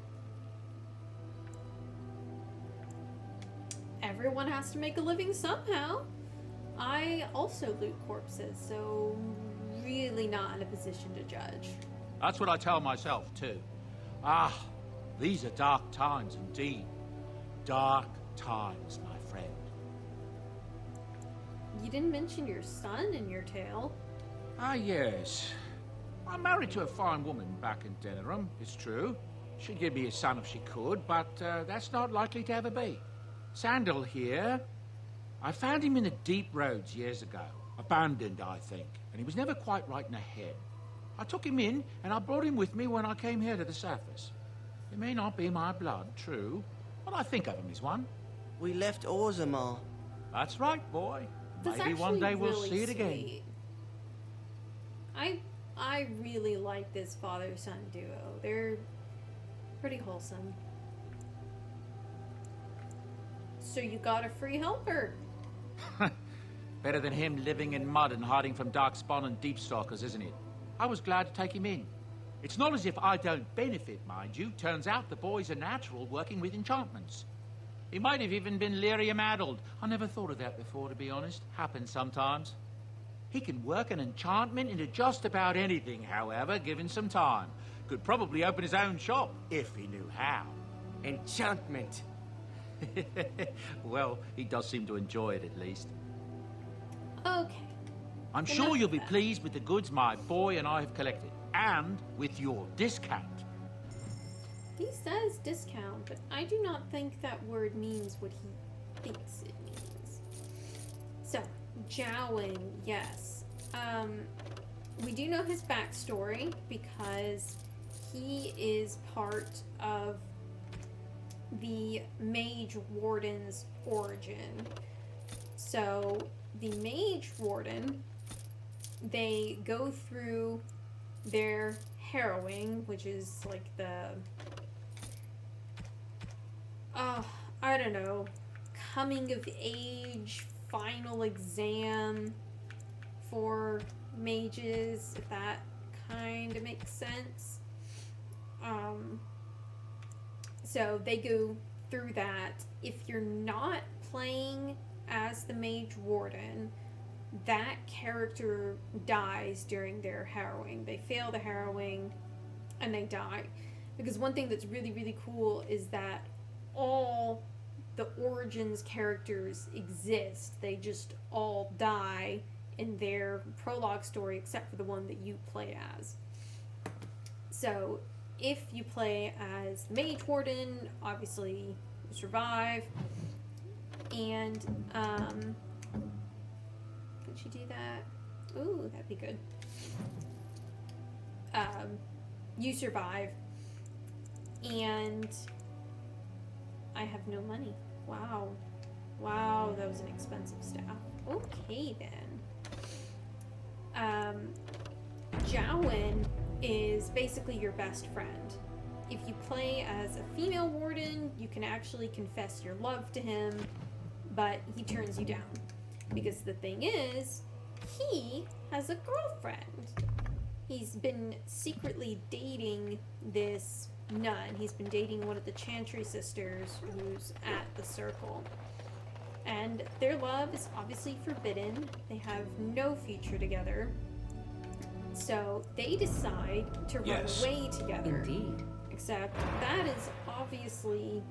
Everyone has to make a living somehow. I also loot corpses, so really not in a position to judge. That's what I tell myself, too. Ah, these are dark times indeed. Dark times, my friend. You didn't mention your son in your tale. Ah, yes. I'm married to a fine woman back in Denerim, it's true. She'd give me a son if she could, but that's not likely to ever be. Sandal here. I found him in the deep roads years ago. Abandoned, I think, and he was never quite right in the head. I took him in, and I brought him with me when I came here to the surface. He may not be my blood, true, but I think of him as one. We left Orzammar. That's right, boy. That's Maybe one actually day we'll really see it again. sweet. I really like this father-son duo. They're pretty wholesome. So you got a free helper. Better than him living in mud and hiding from Darkspawn and Deepstalkers, isn't it? I was glad to take him in. It's not as if I don't benefit, mind you. Turns out the boy's a natural working with enchantments. He might have even been lyrium-addled. I never thought of that before, to be honest. Happens sometimes. He can work an enchantment into just about anything, however, given some time. Could probably open his own shop, if he knew how. Enchantment. Well, he does seem to enjoy it, at least. Okay. I'm sure you'll be pleased with the goods my boy and I have collected. And with your discount. He says discount, but I do not think that word means what he thinks it means. So, Jowin, yes. We do know his backstory because he is part of the Mage Warden's origin. So, the Mage Warden, they go through their harrowing, which is like the, I don't know, coming of age final exam for mages, if that kind of makes sense. So they go through that. If you're not playing as the Mage Warden, that character dies during their harrowing. They fail the harrowing and they die. Because one thing that's really, really cool is that all the Origins characters exist. They just all die in their prologue story except for the one that you play as. So if you play as Mage Warden, obviously you survive. And could she do that? Ooh, that'd be good. You survive. And I have no money. Wow. Wow, that was an expensive staff. Okay, then. Jowin is basically your best friend. If you play as a female warden, you can actually confess your love to him, but he turns you down. Because the thing is, he has a girlfriend. He's been secretly dating this nun. He's been dating one of the Chantry sisters who's at the circle. And their love is obviously forbidden. They have no future together. So they decide to run away together. Indeed. Except that is obviously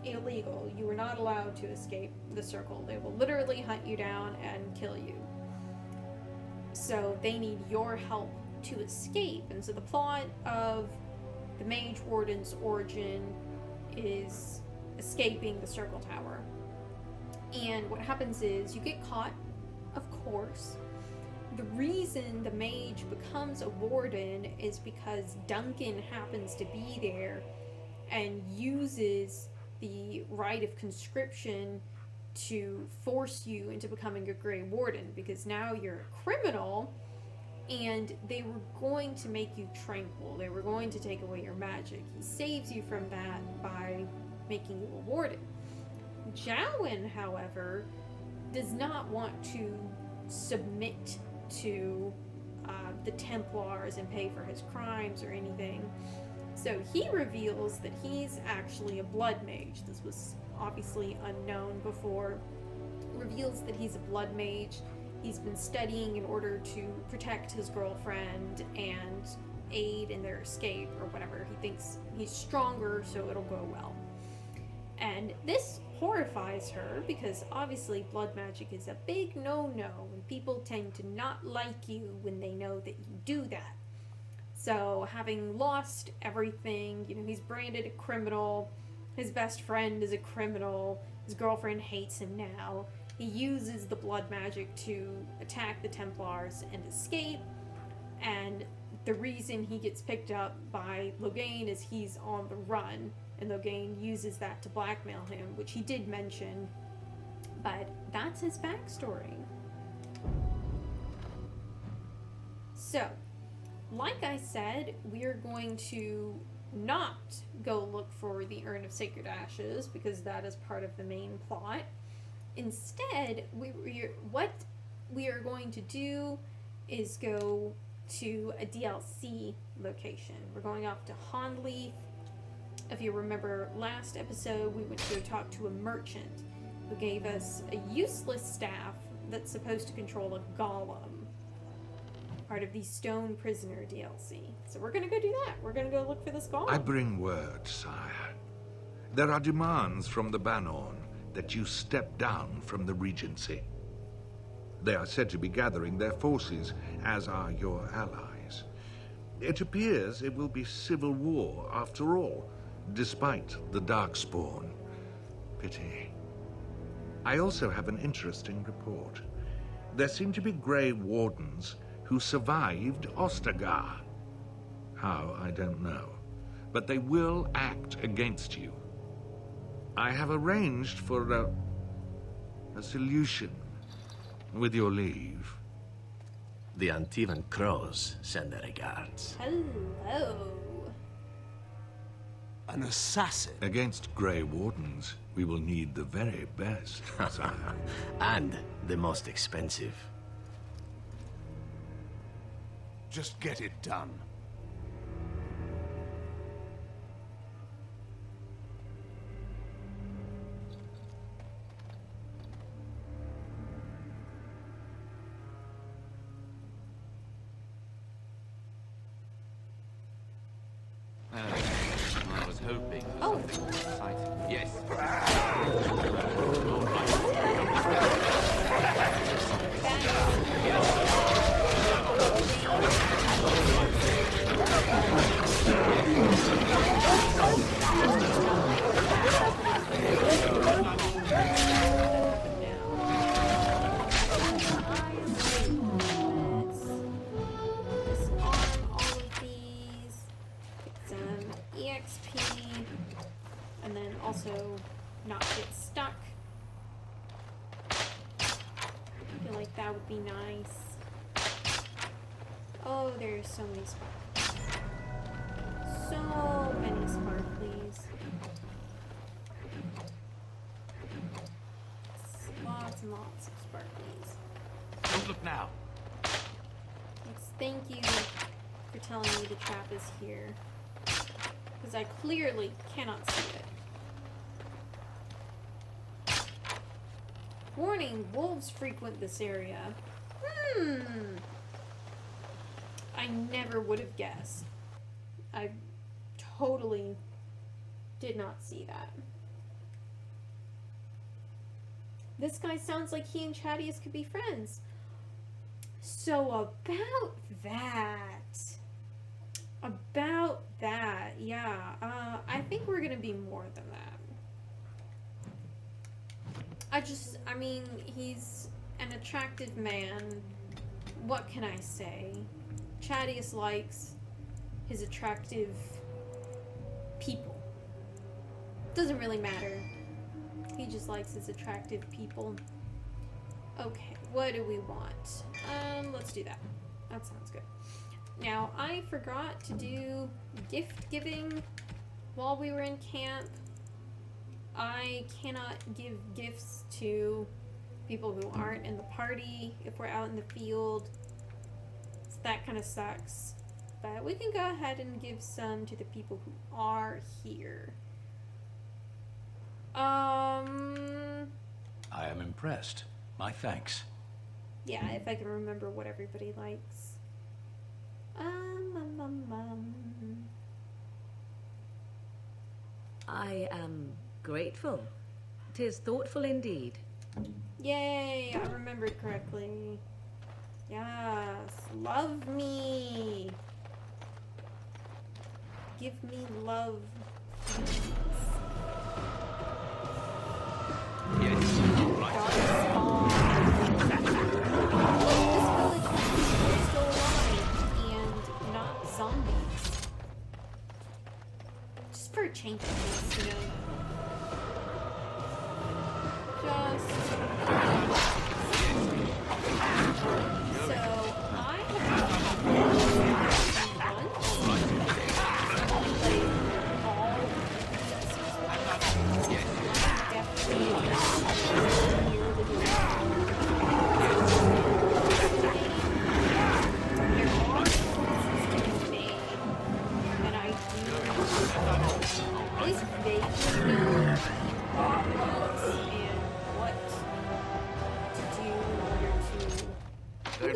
illegal. You are not allowed to escape the circle. They will literally hunt you down and kill you. So they need your help to escape. And so the plot of the Mage Warden's origin is escaping the circle tower. And what happens is you get caught, of course. The reason the mage becomes a warden is because Duncan happens to be there and uses the rite of conscription to force you into becoming a Grey Warden, because now you're a criminal and they were going to make you tranquil. They were going to take away your magic. He saves you from that by making you a warden. Jowin, however, does not want to submit to the Templars and pay for his crimes or anything. So he reveals that he's actually a blood mage. This was obviously unknown before. Reveals that he's a blood mage. He's been studying in order to protect his girlfriend and aid in their escape or whatever. He thinks he's stronger, so it'll go well. And this horrifies her because obviously blood magic is a big no-no, and people tend to not like you when they know that you do that. So having lost everything, he's branded a criminal, his best friend is a criminal, his girlfriend hates him now. He uses the blood magic to attack the Templars and escape, and the reason he gets picked up by Loghain is he's on the run, and Loghain uses that to blackmail him, which he did mention, but that's his backstory. So, like I said, we're going to not go look for the Urn of Sacred Ashes, because that is part of the main plot. Instead, what we are going to do is go to a DLC location. We're going off to Hondleaf. If you remember last episode, we went to go talk to a merchant who gave us a useless staff that's supposed to control a golem. Part of the Stone Prisoner DLC. So we're gonna go do that. We're gonna go look for this golem. I bring word, sire. There are demands from the Banorn that you step down from the Regency. They are said to be gathering their forces, as are your allies. It appears it will be civil war after all, despite the Darkspawn. Pity. I also have an interesting report. There seem to be Grey Wardens who survived Ostagar. How, I don't know. But they will act against you. I have arranged for a solution, with your leave. The Antivan Crows send their regards. Hello. An assassin? Against Grey Wardens, we will need the very best, sire. And the most expensive. Just get it done. I was hoping for something exciting. Yes. And then also not get stuck. I feel like that would be nice. Oh, there's so many sparklies. So many sparklies. Lots and lots of sparklies. Don't look now. Yes, thank you for telling me the trap is here. Because I clearly cannot see it. Warning, wolves frequent this area. I never would have guessed. I totally did not see that. This guy sounds like he and Chaddeus could be friends. So about that, yeah, I think we're gonna be more than that. I mean, he's an attractive man. What can I say? Chaddeus likes his attractive people. Doesn't really matter. He just likes his attractive people. Okay, what do we want? Let's do that. That sounds good. Now, I forgot to do gift giving while we were in camp. I cannot give gifts to people who aren't in the party if we're out in the field. So that kind of sucks. But we can go ahead and give some to the people who are here. I am impressed. My thanks. Yeah, if I can remember what everybody likes. I am grateful. 'Tis thoughtful indeed. Yay, I remembered correctly. Yes, love me. Give me love, please. Yes. This village is still alive and not zombies. Just for a change of pace, you know. So I have played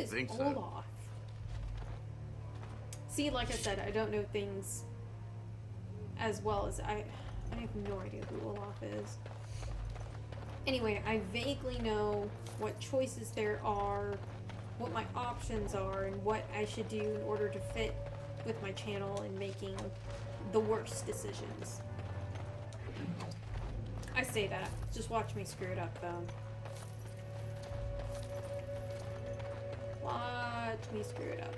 is think so. Olaf? See, like I said, I don't know things as well as I have no idea who Olaf is. Anyway, I vaguely know what choices there are, what my options are, and what I should do in order to fit with my channel and making the worst decisions. I say that. Just watch me screw it up, though. Watch me screw it up.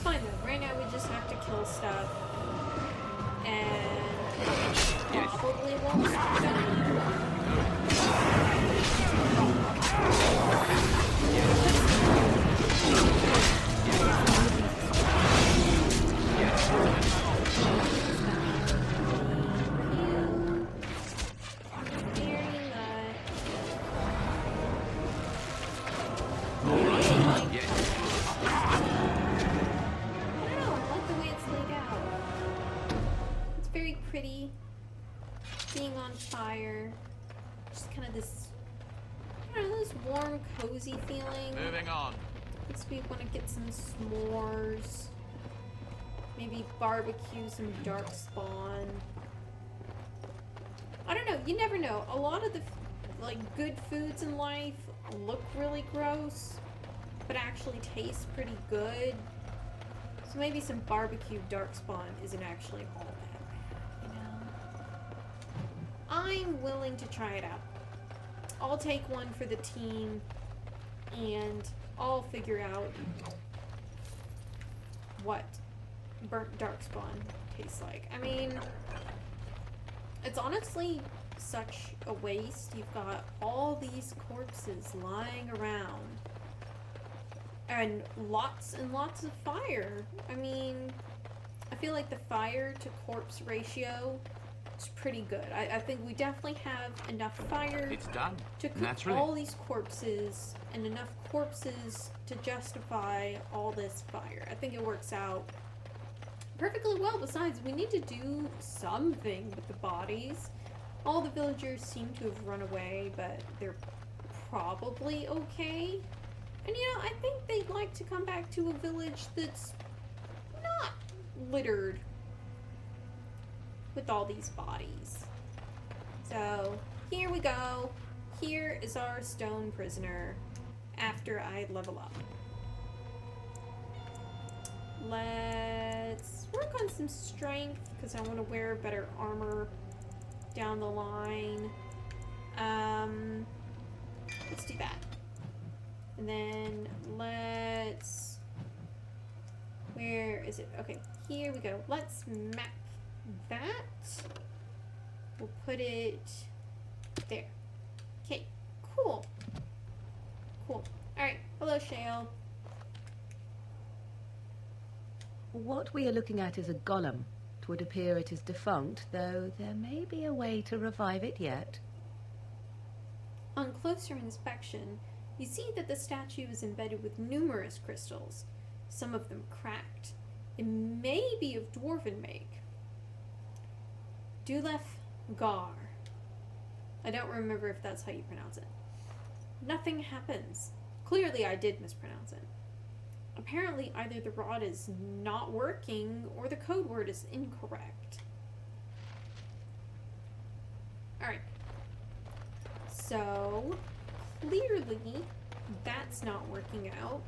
Fine though, right now we just have to kill stuff. And probably won't stop them. Pretty, being on fire, just kind of this, I don't know, this warm, cozy feeling. Moving on. Makes me want to get some s'mores, maybe barbecue some dark spawn. I don't know, you never know. A lot of the like good foods in life look really gross, but actually taste pretty good. So maybe some barbecue dark spawn isn't actually all bad. I'm willing to try it out. I'll take one for the team and I'll figure out what burnt darkspawn tastes like. I mean, it's honestly such a waste. You've got all these corpses lying around and lots of fire. I mean, I feel like the fire to corpse ratio is pretty good. I think we definitely have enough fire It's done. to cook Naturally. all these corpses and enough corpses to justify all this fire. I think it works out perfectly well. Besides, we need to do something with the bodies. All the villagers seem to have run away, but they're probably okay. And you know, I think they'd like to come back to a village that's not littered with all these bodies. So here we go. Here is our stone prisoner after I level up. Let's work on some strength because I want to wear better armor down the line. Let's do that. And then let's, where is it? Okay, here we go. Let's map that. We'll put it there. Okay, cool. Cool. Alright, hello Shale. What we are looking at is a golem. It would appear it is defunct, though there may be a way to revive it yet. On closer inspection, you see that the statue is embedded with numerous crystals, some of them cracked. It may be of dwarven make. Dulef Gar. I don't remember if that's how you pronounce it. Nothing happens. Clearly I did mispronounce it. Apparently either the rod is not working or the code word is incorrect. Alright. So, clearly that's not working out.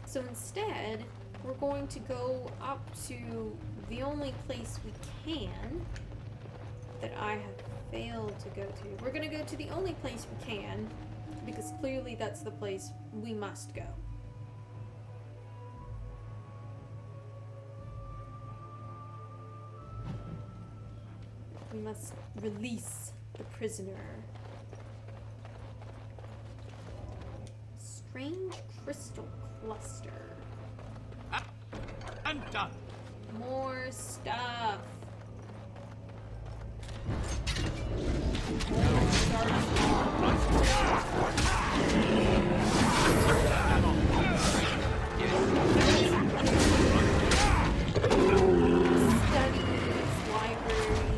So instead, we're going to go up to the only place we can that I have failed to go to. We're going to go to the only place we can because clearly that's the place we must go. We must release the prisoner. Strange crystal cluster. I'm done. More stuff. Studies, library.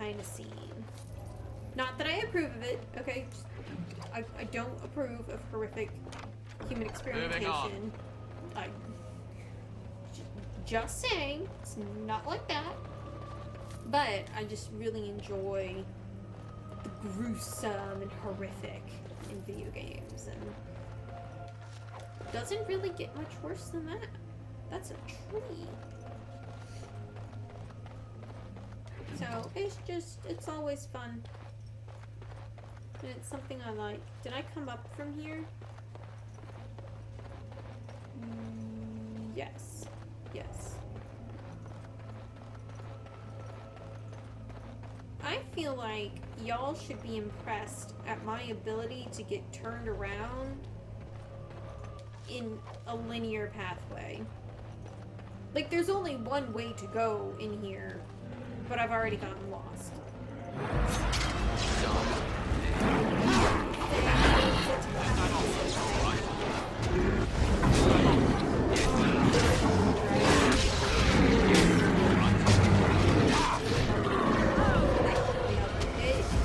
kind of scene. Not that I approve of it, okay? Just, I don't approve of horrific human experimentation. Just saying, it's not like that. But I just really enjoy the gruesome and horrific in video games, and doesn't really get much worse than that. That's a tree. So it's always fun. And it's something I like. Did I come up from here? Yes. Yes. I feel like y'all should be impressed at my ability to get turned around in a linear pathway. Like, there's only one way to go in here, but I've already gotten lost.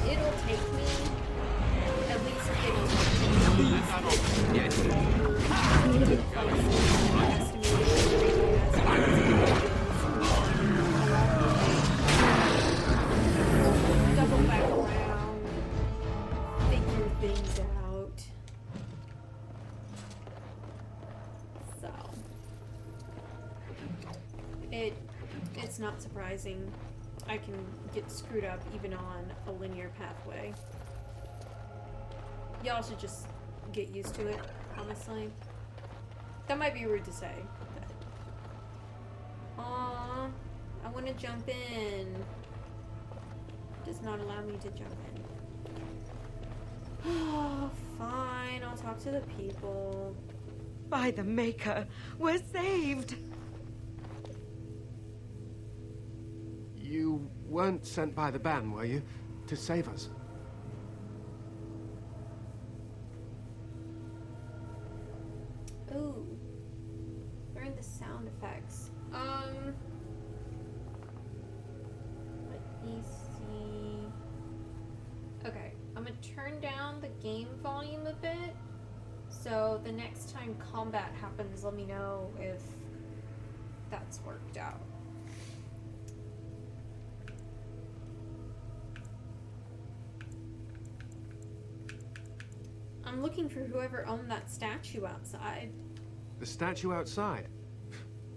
It'll take me at least 50 double back around, figure things out. So it's not surprising I can get screwed up even on a linear pathway. Y'all should just get used to it, honestly. That might be rude to say, but... Aww, I want to jump in. Does not allow me to jump in. Oh, fine, I'll talk to the people. By the Maker, we're saved! You weren't sent by the ban, were you? To save us? Ooh. Learn the sound effects. Let me see. Okay, I'm gonna turn down the game volume a bit. So the next time combat happens, let me know if that's worked out. I'm looking for whoever owned that statue outside. The statue outside?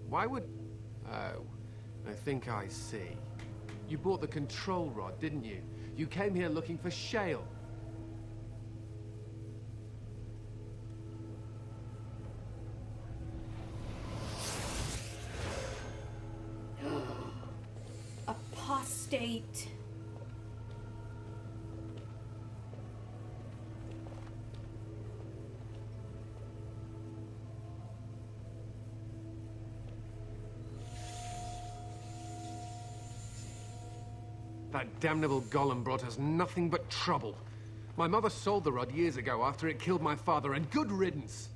Why would... Oh, I think I see. You bought the control rod, didn't you? You came here looking for shale. Apostate. That damnable golem brought us nothing but trouble. My mother sold the rod years ago after it killed my father, and good riddance.